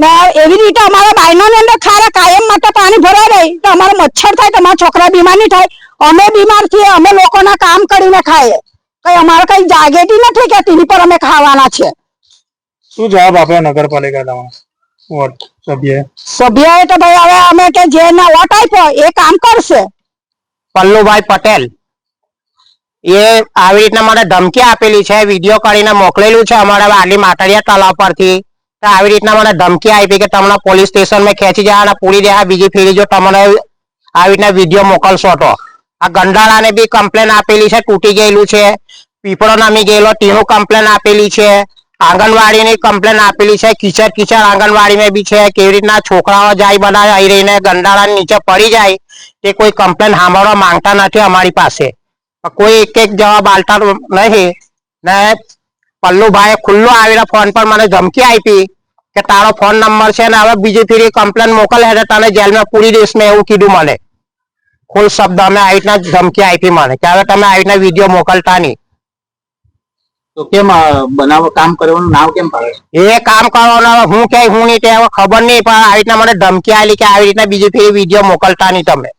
ને એવી રીતે અમારા બાયનોની અંદર ખારા કાયમ માટે પાણી ભરાઈ રહી તો અમારે મચ્છર થાય, તો અમારા છોકરા બીમાર નહીં થાય, અમે બીમાર થઈએ, અમે લોકોના કામ કરીને ખાઈએ, કઈ અમારે કઈ જાગેતી નથી કે ટીવી પર અમે ખાવાના છે। શું જવાબ આપ્યો નગરપાલિકા સભ્યએ તો ભાઈ હવે અમે કે જેને વોટ આપ્યો એ કામ કરશે। પલ્લુભાઈ પટેલ એ આવી રીતના મને ધમકી આપેલી છે, વિડીયો કરીને મોકલેલું છે અમારા આલી માટરિયા તળાવ પરથી। આવી રીતના મને ધમકી આપી કે તમને પોલીસ સ્ટેશનમાં ખેંચી જવાના, પૂરી દેવા, બીજી ફેરી જો તમને આવી રીતના વિડીયો મોકલશો તો। આ ગંડાળાને બી કમ્પ્લેન આપેલી છે, તૂટી ગયેલું છે, પીપળો નમી ગયેલો તેનું કમ્પ્લેન આપેલી છે, આંગણવાડીની કમ્પ્લેન આપેલી છે, કિચડ કિચડ આંગણવાડીમાં બી છે, કેવી રીતના છોકરાઓ જાય બનાવે આવી રહીને ગંડાળા નીચે પડી જાય તે કોઈ કમ્પ્લેન સાંભળવા માંગતા નથી અમારી પાસે, કોઈ એક જવાબ આલતા નહીં। ને પલ્લુભાઈએ ખુલ્લો આવીને ફોન પર મને ધમકી આપી કે તારો ફોન નંબર છે ને હવે બીજી ફેરી કમ્પ્લેન મોકલે એટલે તને જેલમાં પૂરી દઈશ, મેં એવું કીધું મને। ખુલ્લ શબ્દ અમે આવી રીતના ધમકી આપી મને કે હવે તમે આવી રીતના વિડીયો મોકલતા નહીં। તો કેમ બનાવો કામ કરવાનું નામ કેમ પાડે? એ કામ કરવાનું હું કે હું નહીં તે હવે ખબર નહીં, પણ આવી રીતના મને ધમકી આલી કે આવી રીતના બીજી ફેરી વિડીયો મોકલતા નહીં તમે।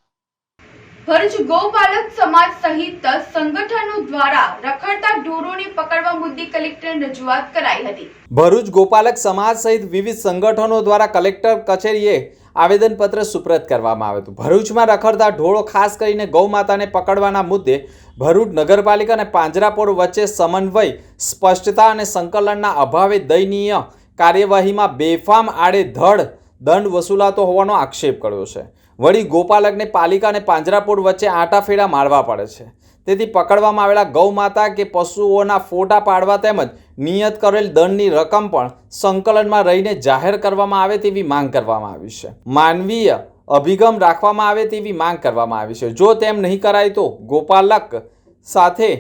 ભરૂચ ગૌપાલક સમાજ સહિત સંગઠનો દ્વારા રખડતા ઢોરોને પકડવા મુદ્દે કલેક્ટરને રજૂઆત કરાઈ હતી। ભરૂચ ગોપાલક સમાજ સહિત વિવિધ સંગઠનો દ્વારા કલેક્ટર કચેરીએ આવેદનપત્ર સુપ્રત કરવામાં આવ્યું હતું। ભરૂચમાં રખડતા ઢોરો, ખાસ કરીને ગૌ માતાને પકડવાના મુદ્દે ભરૂચ નગરપાલિકા અને પાંજરાપોળ વચ્ચે સમન્વય, સ્પષ્ટતા અને સંકલનના અભાવે દયનીય કાર્યવાહીમાં બેફામ આડેધડ દંડ વસૂલાતો હોવાનો આક્ષેપ કર્યો છે। વળી ગોપાલકને પાલિકા અને પાંજરાપોળ વચ્ચે આંટાફેરા મારવા પડે છે, તેથી પકડવામાં આવેલા ગૌ માતા કે પશુઓના ફોટા પાડવા તેમજ નિયત કરેલ દંડની રકમ પણ સંકલનમાં રહીને જાહેર કરવામાં આવે તેવી માંગ કરવામાં આવી છે। માનવીય અભિગમ રાખવામાં આવે તેવી માંગ કરવામાં આવી છે। જો તેમ નહીં કરાય તો ગોપાલક સાથે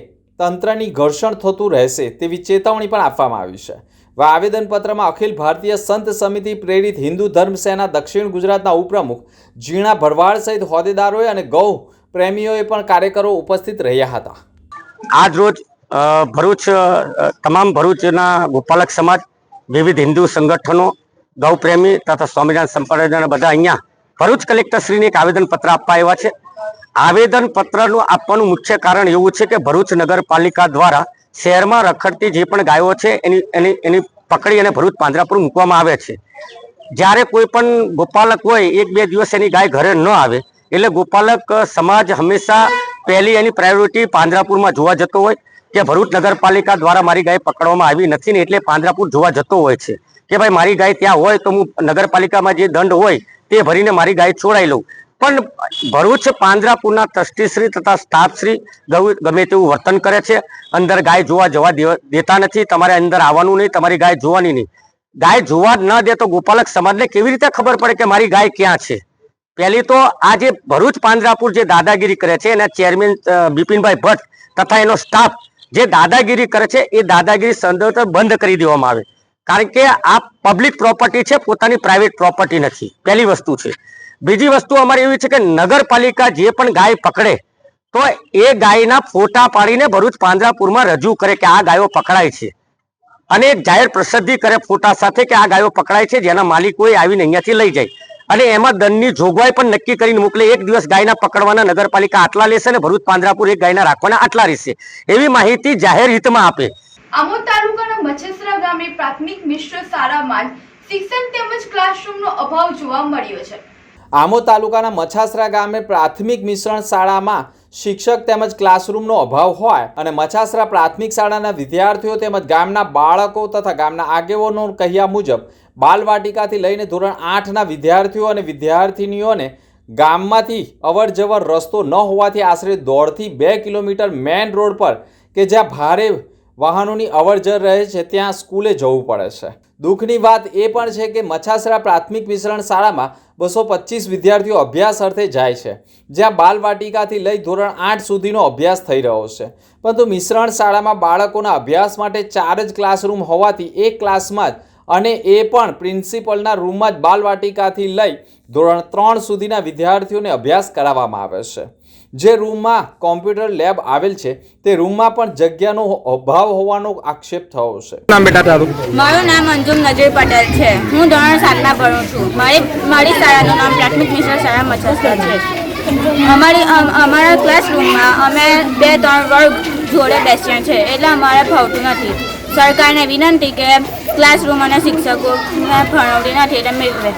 તંત્રની ઘર્ષણ થતું રહેશે તેવી ચેતવણી પણ આપવામાં આવી છે। આવેદનપત્રમાં અખિલ ભારતીય સંત સમિતિ પ્રેરિત હિન્દુ ધર્મ સેના દક્ષિણ ગુજરાતના ઉપપ્રમુખ જીણા ભરવાડ સહિત હોદ્દેદારોએ અને ગૌ પ્રેમીઓએ પણ કાર્યકરો ઉપસ્થિત રહ્યા હતા। આજ રોજ ભરૂચ તમામ ભરૂચના ગોપાલક સમાજ, વિવિધ હિન્દુ સંગઠનો, ગૌ પ્રેમી તથા સ્વામિનારાયણ સંપ્રદાયના બધા અહીંયા ભરૂચ કલેક્ટરશ્રીને એક આવેદનપત્ર આપવા આવ્યા છે। આવેદનપત્રનું આપવાનું મુખ્ય કારણ એવું છે કે ભરૂચ નગરપાલિકા દ્વારા શહેરમાં રખડતી જે પણ ગાયો છે એની પકડી અને ભરૂચ પાંજરાપોળ મૂકવામાં આવે છે। જ્યારે કોઈ પણ ગોપાલક હોય 1-2 દિવસ એની ગાય ઘરે ન આવે એટલે ગોપાલક સમાજ હંમેશા પહેલી એની પ્રાયોરિટી પાંજરાપોળમાં જોવા જતો હોય કે ભરૂચ નગરપાલિકા દ્વારા મારી ગાય પકડવામાં આવી નથી ને એટલે પાંજરાપોળ જોવા જતો હોય છે કે ભાઈ મારી ગાય ત્યાં હોય તો હું નગરપાલિકામાં જે દંડ હોય તે ભરીને મારી ગાય છોડાઈ લઉં। પણ ભરૂચ પાંજરાપુરના ટ્રસ્ટીશ્રી તથા સ્ટાફશ્રી ગમે તેવું વર્તન કરે છે. અંદર ગાય જોવા જવા દેતા નથી. તમારે અંદર આવવાનું નહીં, તમારી ગાય જોવાની નહીં. ગાય જોવા ન દે તો ગોપાલક સમાજને કેવી રીતે ખબર પડે કે મારી ગાય ક્યાં છે? પહેલી તો આ જે ભરૂચ પાંજરાપુર જે દાદાગીરી કરે છે એના ચેરમેન બિપિનભાઈ ભટ્ટ તથા એનો સ્ટાફ જે દાદાગીરી કરે છે એ દાદાગીરી સંદર્ભે બંધ કરી દેવામાં આવે. કારણ કે આ પબ્લિક પ્રોપર્ટી છે, પોતાની પ્રાઇવેટ પ્રોપર્ટી નથી. પહેલી વસ્તુ છે. બીજી વસ્તુ અમારી એવી છે કે નગરપાલિકા જે પણ ગાય પકડે તો એ ગાયના ફોટા પાડીને ભરૂચ પાંજરાપુરમાં રજૂ કરે કે આ ગાયો પકડાય છે અને જાહેર પ્રસિદ્ધિ કરે ફોટા સાથે કે આ ગાયો પકડાય છે, જેના માલિકોએ આવીને અહીંયાથી લઈ જાય અને એમાં દંડની જોગવાઈ પણ નક્કી કરીને મોકલે. એક દિવસ ગાયના પકડવાના નગરપાલિકા આટલા લેશે અને ભરૂચ પાંજરાપુર એક ગાયના રાખવાના આટલા રહેશે, એવી માહિતી જાહેર હિતમાં આપે. આમોદ તાલુકાના મચેસરા ગામે પ્રાથમિક મિશ્ર શાળામાં શિક્ષણ તેમજ ક્લાસરૂમનો અભાવ જોવા મળ્યો છે. આમોદ તાલુકાના મછાસરા ગામે પ્રાથમિક મિશ્રણ શાળામાં શિક્ષક તેમજ ક્લાસરૂમનો અભાવ હોય અને મછાસરા પ્રાથમિક શાળાના વિદ્યાર્થીઓ તેમજ ગામના બાળકો તથા ગામના આગેવાનો કહ્યા મુજબ બાલવાટિકાથી લઈને ધોરણ 8ના વિદ્યાર્થીઓ અને વિદ્યાર્થિનીઓને ગામમાંથી અવરજવર રસ્તો ન હોવાથી આશરે 1.5 થી 2 કિલોમીટર મેઇન રોડ પર કે જ્યાં ભારે વાહનોની અવરજવર રહે છે ત્યાં સ્કૂલે જવું પડે છે. દુઃખની વાત એ પણ છે કે મછાસરા પ્રાથમિક મિશ્રણ શાળામાં 225 વિદ્યાર્થીઓ અભ્યાસ અર્થે જાય છે, જ્યાં બાલવાટિકાથી લઈ ધોરણ 8 સુધીનો અભ્યાસ થઈ રહ્યો છે. પરંતુ મિશ્રણ શાળામાં બાળકોના અભ્યાસ માટે 4 જ ક્લાસરૂમ હોવાથી એક ક્લાસમાં જ અને એ પણ પ્રિન્સિપલના રૂમમાં જ બાલવાટિકાથી લઈ ધોરણ 3 સુધીના વિદ્યાર્થીઓને અભ્યાસ કરાવવામાં આવે છે. જે રૂમમાં કોમ્પ્યુટર લેબ આવેલ છે તે રૂમમાં પણ જગ્યાનો અભાવ હોવાનો આક્ષેપ થયો છે. નામ બેટા તારું? મારું નામ અંજુમ નજીર પટેલ છે. હું ધોરણ 7માં ભણું છું. મારી શાળાનું નામ પ્રાથમિક મિશ્ર શાળા મછાસરા છે. અમારા ક્લાસરૂમમાં અમે 2-3 વર્ગ જોડે બેસીએ છીએ એટલે અમારે ફાવતું નથી. સરકારને વિનંતી કે ક્લાસરૂમ અને શિક્ષકોને ફાળવણી નથી એટલે મેળવે.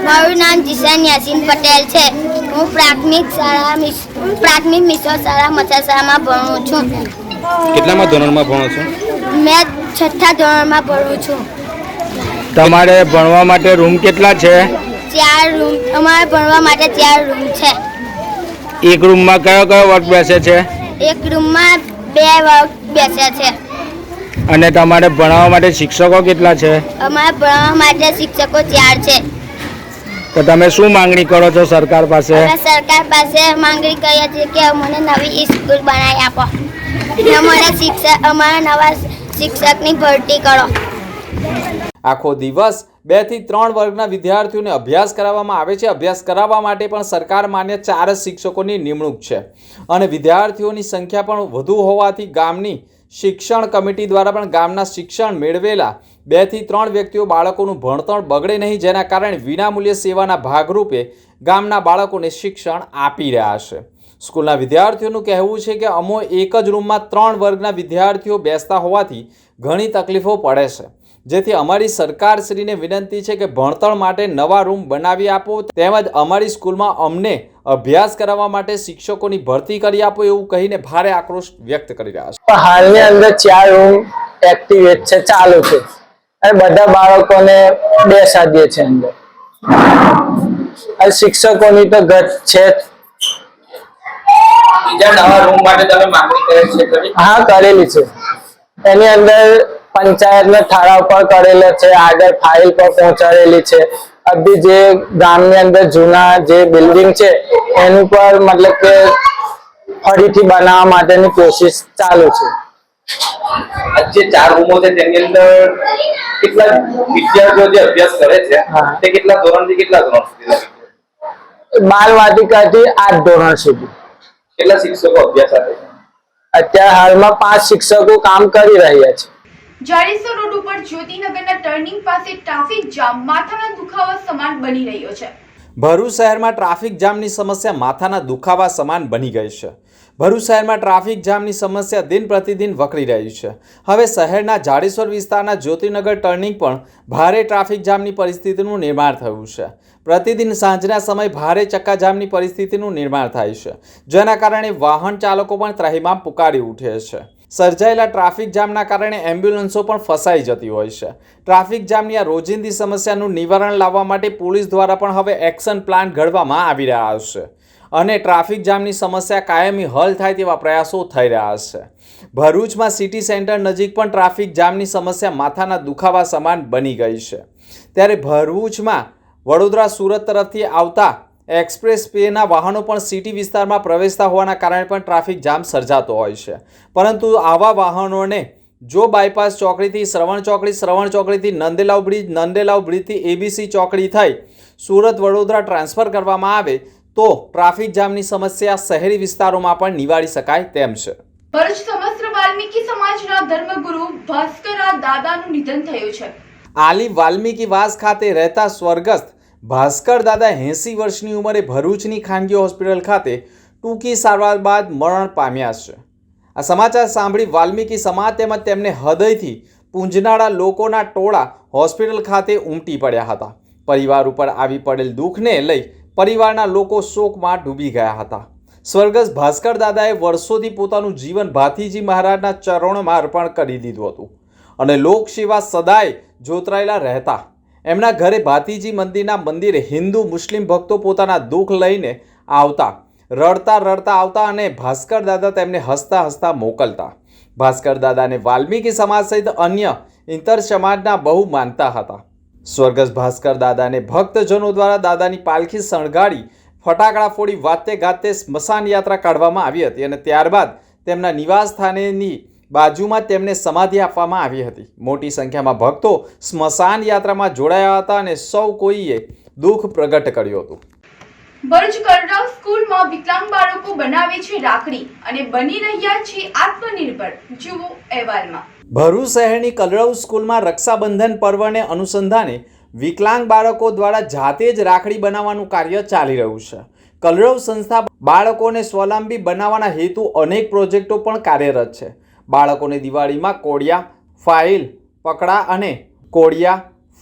મારું નામ જીશાન યાસીન પટેલ છે. હું પ્રાથમિક મિશ્ર શાળા મછાસરામાં ભણું છું. કેટલામાં ધોરણમાં ભણો છો? મેં 6થા ધોરણમાં ભણું છું. તમારે ભણવા માટે રૂમ કેટલા છે? 4 રૂમ. અમારે ભણવા માટે 4 રૂમ છે. એક રૂમમાં કયો કયો વર્ગ બેસે છે? એક રૂમમાં 2 વર્ગ બેસે છે. અને તમારે ભણાવવા માટે શિક્ષકો કેટલા છે? અમારે ભણવા માટે શિક્ષકો 4 છે. તો તમે શું માંગણી કરો છો સરકાર પાસે? અમે સરકાર પાસે માંગણી કરીએ છીએ કે અમને નવી સ્કૂલ બનાવી આપો. અમારા નવા શિક્ષકની ભરતી કરો. આખો દિવસ 2 થી 3 વર્ગના વિદ્યાર્થીઓને અભ્યાસ કરાવવામાં આવે છે. અભ્યાસ કરાવવા માટે પણ સરકાર માન્ય 4 જ શિક્ષકોની નિમણૂક છે અને વિદ્યાર્થીઓની સંખ્યા પણ વધુ હોવાથી ગામની શિક્ષણ કમિટી દ્વારા પણ ગામના શિક્ષણ મેળવેલા 2 થી 3 વ્યક્તિઓ બાળકોનું ભણતર બગડે નહીં, જેના કારણે વિનામૂલ્ય સેવાના ભાગરૂપે ગામના બાળકોને શિક્ષણ આપી રહ્યા છે. સ્કૂલના વિદ્યાર્થીઓનું કહેવું છે કે અમો એક જ રૂમમાં 3 વર્ગના વિદ્યાર્થીઓ બેસતા હોવાથી ઘણી તકલીફો પડે છે, જેથી અમારી સરકારશ્રીને વિનંતી છે કે ભણતર માટે નવા રૂમ બનાવી આપો તેમજ અમારી સ્કૂલમાં અમને અભ્યાસ કરાવવા માટે શિક્ષકોની ભરતી કરી આપો એવું કહીને ભારે આક્રોશ વ્યક્ત કરી રહ્યા છે. હાલની અંદર 4 રૂમ એક્ટિવેટ છે, ચાલુ છે અને બધા બાળકોને બેસાડીએ છે અંદર. અને શિક્ષકોની તો ઘટ છે. બીજા નવા રૂમ માટે તમે માંગણી કરી છે? હા, કરેલી છે. એની અંદર પંચાયતને ઠરાવ પર કરેલો છે, આગળ ફાઇલ પર પહોંચાડેલી છે. અભી જે ગામની અંદર જૂના જે બિલ્ડિંગ છે એનું પર મતલબ કે ફરીથી બનાવવા માટેની કોશિશ ચાલુ છે. જે 4 રૂમો છે તેની અંદર કેટલા વિદ્યાર્થીઓ જે અભ્યાસ કરે છે તે કેટલા ધોરણથી કેટલા ધોરણ સુધી? બાલવાટિકાથી 8 ધોરણ સુધી. કેટલા શિક્ષકો અભ્યાસ આપે છે? અત્યારે હાલમાં 5 શિક્ષકો કામ કરી રહ્યા છે. જાડેશ્વર રોડ ઉપર જ્યોતિનગરના ટર્નિંગ પાસે ટ્રાફિક જામ માથાના દુખાવા સમાન બની રહ્યો છે. ભરૂચ શહેરમાં ટ્રાફિક જામની સમસ્યા માથાના દુખાવા સમાન બની ગઈ છે. ભરૂચ શહેરમાં ટ્રાફિક જામની સમસ્યા દિન પ્રતિદિન વકરી રહી છે. હવે શહેરના જાડેશ્વર વિસ્તારના જ્યોતિનગર ટર્નિંગ પણ ભારે ટ્રાફિક જામની પરિસ્થિતિનું નિર્માણ થયું છે. પ્રતિદિન સાંજના સમયે ભારે ચક્કાજામની પરિસ્થિતિનું નિર્માણ થાય છે, જેના કારણે વાહન ચાલકો પણ ત્રાહિમામ પુકારી ઉઠે છે. સર્જાયેલા ટ્રાફિક જામના કારણે એમ્બ્યુલન્સો પણ ફસાઈ જતી હોય છે. ટ્રાફિક જામની આ રોજિંદી સમસ્યાનું નિવારણ લાવવા માટે પોલીસ દ્વારા પણ હવે એક્શન પ્લાન ઘડવામાં આવી રહ્યા છે અને ટ્રાફિક જામની સમસ્યા કાયમી હલ થાય તેવા પ્રયાસો થઈ રહ્યા છે. ભરૂચમાં સિટી સેન્ટર નજીક પણ ટ્રાફિક જામની સમસ્યા માથાના દુખાવા સમાન બની ગઈ છે. ત્યારે ભરૂચમાં વડોદરા સુરત તરફથી આવતા એક્સપ્રેસ વેના વાહનો પણ સિટી વિસ્તારમાં પ્રવેશતા હોવાના કારણે પણ ટ્રાફિક જામ સર્જાતો હોય છે. પરંતુ આવા વાહનોને જો બાયપાસ ચોકડીથી શ્રવણ ચોકડીથી નંદેલાવ બ્રિજથી એબીસી ચોકડી થઈ સુરત વડોદરા ટ્રાન્સફર કરવામાં આવે તો ટ્રાફિક જામની સમસ્યા શહેરી વિસ્તારોમાં પણ નિવારી શકાય તેમ છે. ભરૂચ સમસ્ત વાલ્મીકી સમાજના ધર્મગુરુ ભાસ્કરા દાદાનું નિધન થયું છે. આલી વાલ્મીકી વાસ ખાતે રહેતા સ્વર્ગસ્થ ભાસ્કર દાદા 80 વર્ષની ઉંમરે ભરૂચની ખાનગી હોસ્પિટલ ખાતે ટૂંકી સારવાર બાદ મરણ પામ્યા છે. આ સમાચાર સાંભળી વાલ્મીકી સમાજ તેમજ તેમને હૃદયથી પૂંજનારા લોકોના ટોળા હોસ્પિટલ ખાતે ઉમટી પડ્યા હતા. પરિવાર ઉપર આવી પડેલ દુઃખને લઈ પરિવારના લોકો શોકમાં ડૂબી ગયા હતા. સ્વર્ગસ્થ ભાસ્કર દાદાએ વર્ષોથી પોતાનું જીવન ભાથીજી મહારાજના ચરણોમાં અર્પણ કરી દીધું હતું અને લોકસેવા સદાય જોતરાયેલા રહેતા. એમના ઘરે ભાતીજી મંદિરે હિન્દુ મુસ્લિમ ભક્તો પોતાના દુઃખ લઈને આવતા, રડતા આવતા અને ભાસ્કર દાદા તેમને હસતા મોકલતા. ભાસ્કર દાદાને વાલ્મીકી સમાજ સહિત અન્ય ઇતર સમાજના બહુ માનતા હતા. સ્વર્ગસ્થ ભાસ્કર દાદાને ભક્તજનો દ્વારા દાદાની પાલખી શણગારી ફટાકડા ફોડી વાતે ગાતે સ્મશાન યાત્રા કાઢવામાં આવી હતી અને ત્યારબાદ તેમના નિવાસ સ્થાનેની બાજુમાં તેમને સમાધિ આપવામાં આવી હતી. મોટી સંખ્યામાં ભક્તો સ્મશાન યાત્રામાં જોડાયા હતા અને સૌ કોઈએ દુઃખ પ્રગટ કર્યું હતું. ભરૂચ કલરવ સ્કૂલમાં વિકલાંગ બાળકો બનાવે છે રાખડી અને બની રહ્યા છે આત્મનિર્ભર. જુઓ અહેવાલમાં. ભરૂચ શહેરની કલરવ સ્કૂલમાં રક્ષાબંધન પર્વને અનુસંધાને વિકલાંગ બાળકો દ્વારા જાતે જ રાખડી બનાવવાનું કાર્ય ચાલી રહ્યું છે. કલરવ સંસ્થા બાળકોને સ્વાવલંબી બનાવવાના હેતુ અનેક પ્રોજેક્ટો પણ કાર્યરત છે. બાળકોને દિવાળીમાં કોડિયા,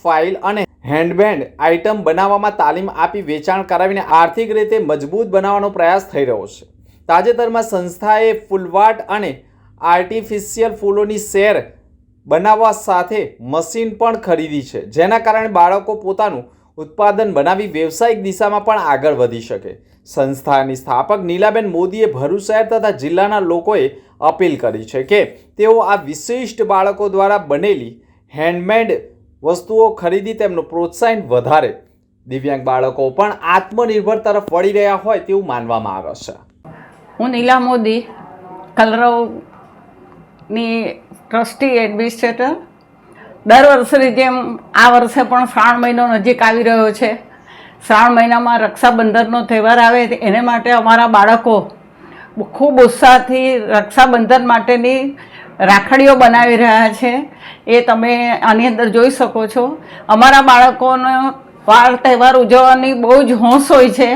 ફાઇલ અને હેન્ડબેન્ડ આઇટમ બનાવવામાં તાલીમ આપી વેચાણ કરાવીને આર્થિક રીતે મજબૂત બનાવવાનો પ્રયાસ થઈ રહ્યો છે. તાજેતરમાં સંસ્થાએ ફૂલવાટ અને આર્ટિફિશિયલ ફૂલોની સેર બનાવવા સાથે મશીન પણ ખરીદી છે, જેના કારણે બાળકો પોતાનું ઉત્પાદન બનાવી વ્યવસાયિક દિશામાં પણ આગળ વધી શકે. સંસ્થાની સ્થાપક નીલાબેન મોદીએ ભરૂચ શહેર તથા જિલ્લાના લોકોએ અપીલ કરી છે કે તેઓ આ વિશિષ્ટ બાળકો દ્વારા બનેલી હેન્ડમેડ વસ્તુઓ ખરીદી તેમનું પ્રોત્સાહન વધારે. દિવ્યાંગ બાળકો પણ આત્મનિર્ભર તરફ વળી રહ્યા હોય તેવું માનવામાં આવે છે. હું નીલા મોદી, કલરવની ટ્રસ્ટી એડમિનિસ્ટ્રેટર. દર વર્ષની જેમ આ વર્ષે પણ શ્રાવણ મહિનો નજીક આવી રહ્યો છે. શ્રાવણ મહિનામાં રક્ષાબંધનનો તહેવાર આવે એને માટે અમારા બાળકો ખૂબ ઉત્સાહથી રક્ષાબંધન માટેની રાખડીઓ બનાવી રહ્યા છે. એ તમે આની અંદર જોઈ શકો છો. અમારા બાળકોનો વાર તહેવાર ઉજવવાની બહુ જ હોંશ હોય છે.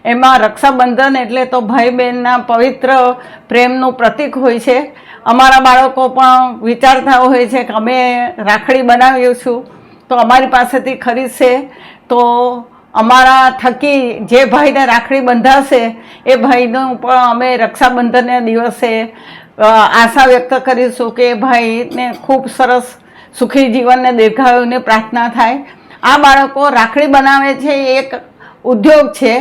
એમાં રક્ષાબંધન એટલે તો ભાઈ બહેનના પવિત્ર પ્રેમનું પ્રતીક હોય છે. અમારા બાળકો પણ વિચારતા હોય છે કે અમે રાખડી બનાવીશું તો અમારી પાસેથી ખરીદશે તો અમારા થકી જે ભાઈને રાખડી બંધાશે એ ભાઈનું પણ અમે રક્ષાબંધનના દિવસે આશા વ્યક્ત કરીશું કે ભાઈને ખૂબ સરસ સુખી જીવનને દીર્ઘાયુની પ્રાર્થના થાય. આ બાળકો રાખડી બનાવે છે એ એક ઉદ્યોગ છે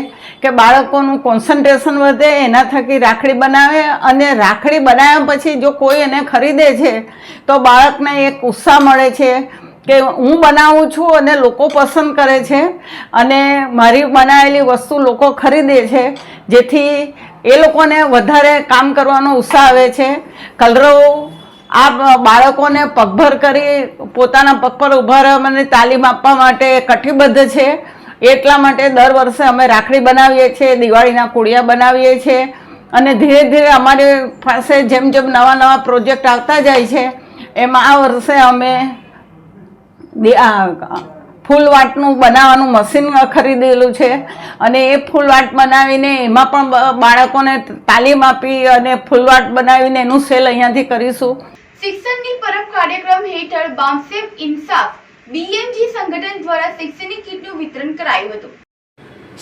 કે બાળકોનું કોન્સન્ટ્રેશન વધે એના થકી રાખડી બનાવે અને રાખડી બનાવ્યા પછી જો કોઈ એને ખરીદે છે તો બાળકને એક ઉત્સાહ મળે છે કે હું બનાવું છું અને લોકો પસંદ કરે છે અને મારી બનાવેલી વસ્તુ લોકો ખરીદે છે, જેથી એ લોકોને વધારે કામ કરવાનો ઉત્સાહ આવે છે. કલરવ આ બાળકોને પગભર કરી પોતાના પગ પર ઊભા રહેવાની તાલીમ આપવા માટે કટિબદ્ધ છે. એટલા માટે દર વર્ષે અમે રાખડી બનાવીએ છીએ, દિવાળીના કોડિયા બનાવીએ છીએ અને ધીરે ધીરે અમારી પાસે જેમ જેમ નવા પ્રોજેક્ટ આવતા જાય છે એમાં આ વર્ષે અમે ફૂલવાટનું બનાવવાનું મશીન ખરીદેલું છે અને એ ફૂલવાટ બનાવીને એમાં પણ બાળકોને તાલીમ આપી અને ફૂલવાટ બનાવીને એનું સેલ અહીંયાથી કરીશું. શિક્ષણની પરબ કાર્યક્રમ હેઠળ બામસેબ ઇન્સાફ બીએમજી સંગઠન દ્વારા શૈક્ષણિક કીટનું વિતરણ કરાયું હતું.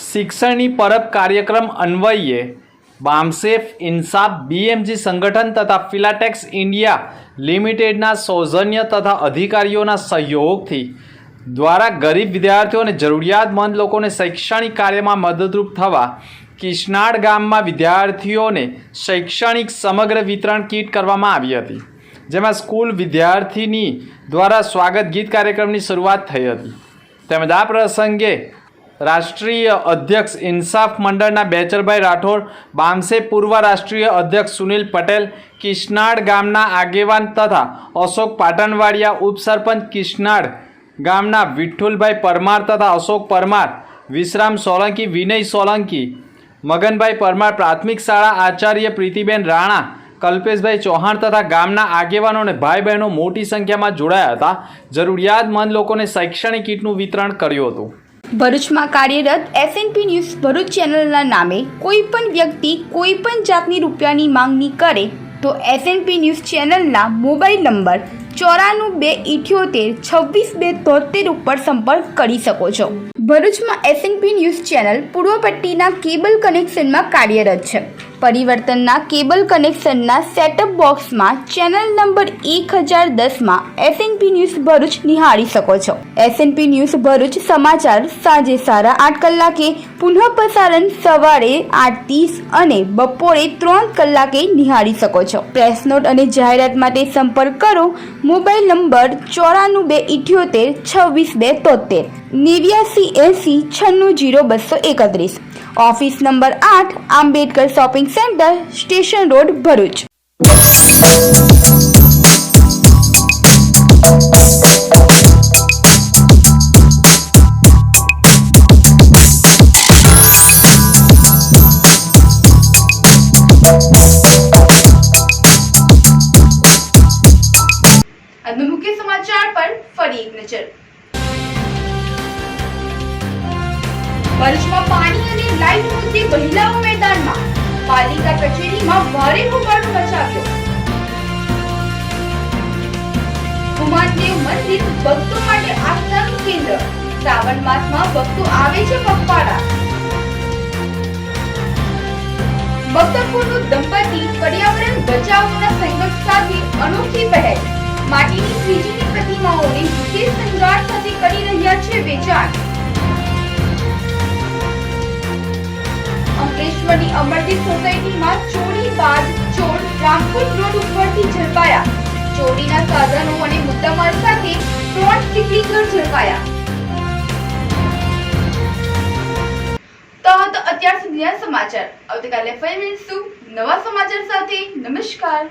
શિક્ષણની પરબ કાર્યક્રમ અન્વયે બામસેફ ઇન્સાફ બીએમજી સંગઠન તથા ફિલાટેક્સ ઇન્ડિયા લિમિટેડના સૌજન્ય તથા અધિકારીઓના સહયોગથી દ્વારા ગરીબ વિદ્યાર્થીઓ અને જરૂરિયાતમંદ લોકોને શૈક્ષણિક કાર્યમાં મદદરૂપ થવા કિશનાડ ગામમાં વિદ્યાર્થીઓને શૈક્ષણિક સમગ્ર વિતરણ કીટ કરવામાં આવી હતી, જેમાં સ્કૂલ વિદ્યાર્થીની દ્વારા સ્વાગત ગીત કાર્યક્રમની શરૂઆત થઈ હતી. તેમજ આ પ્રસંગે રાષ્ટ્રીય અધ્યક્ષ ઇન્સાફ મંડળના બેચરભાઈ રાઠોડ, બામસે પૂર્વ રાષ્ટ્રીય અધ્યક્ષ સુનિલ પટેલ, કિશનાડ ગામના આગેવાન તથા અશોક પાટણવાડિયા, ઉપસરપંચ કિશનાડ ગામના વિઠ્ઠુલભાઈ પરમાર તથા અશોક પરમાર, વિશ્રામ સોલંકી, વિનય સોલંકી, મગનભાઈ પરમાર, પ્રાથમિક શાળા આચાર્ય પ્રીતિબેન રાણા, કલ્પેશભાઈ ચૌહાણ તથા ગામના આગેવાનો અને ભાઈ બહેનો મોટી સંખ્યામાં જોડાયા હતા. જરૂરિયાતમંદ લોકોને શૈક્ષણિક કીટનું વિતરણ કર્યું હતું. ભરૂચમાં કાર્યરત એસએનપી ન્યૂઝ ભરૂચ ચેનલના નામે કોઈ પણ વ્યક્તિ કોઈ પણ જાતની રૂપિયાની માંગણી કરે તો એસએનપી ન્યૂઝ ચેનલના મોબાઈલ નંબર 9428262273 ઉપર સંપર્ક કરી શકો છો. ભરૂચમાં એસએનપી ન્યૂઝ ચેનલ પૂર્વ પટ્ટીના કેબલ કનેક્શનમાં કાર્યરત છે. પરિવર્તનના કેબલ કનેક્શનના સેટઅપ બોક્સમાં ચેનલ નંબર 1010માં એસએનપી ન્યૂઝ ભરૂચ નિહાળી શકો છો. એસએનપી ન્યૂઝ ભરૂચ સમાચાર સાંજે 8:30 કલાકે, પુનઃ પ્રસારણ સવારે 8:30 અને બપોરે 3 કલાકે નિહાળી શકો છો. પ્રેસ નોટ અને જાહેરાત માટે સંપર્ક કરો. Mobile number 9478262273 8980960231. Office number 8, Ambedkar shopping centre, station road, Bharuch. આજના મુખ્ય સમાચાર પર ફરી એક નજર. ભરૂચમાં પાણી અને લાઇટ મુદ્દે મહિલાઓ મેદાનમાં, પાલિકા કચેરીમાં ભારે હોબાળો મચાવ્યો. કુમારદેવ મંદિર ભક્તો માટે આસ્થાનું કેન્દ્ર, શ્રાવણ માસમાં ભક્તો આવે છે પગપાળા. બક્તરપુરનું દંપતી પર્યાવરણ બચાવના સંકલ્પ સાથે અનોખી પહેલ, માટીની શ્રીજીની પ્રતિમાઓને વિશેષ શણગાર સાથે કરી રહ્યા છે વેચાણ. અંકલેશ્વરની અમરદીપ સોસાયટીમાં ચોરી બાદ ચોર રામપુર રોડ ઉપરથી ઝડપાયા. ચોરીના સાધનો અને મુદ્દામાલ સાથે 3 સિકલીગર ઝડપાયા. તો અત્યાર સુધીના સમાચાર. આવતીકાલે ફરી મળીશું નવા સમાચાર સાથે. નમસ્કાર.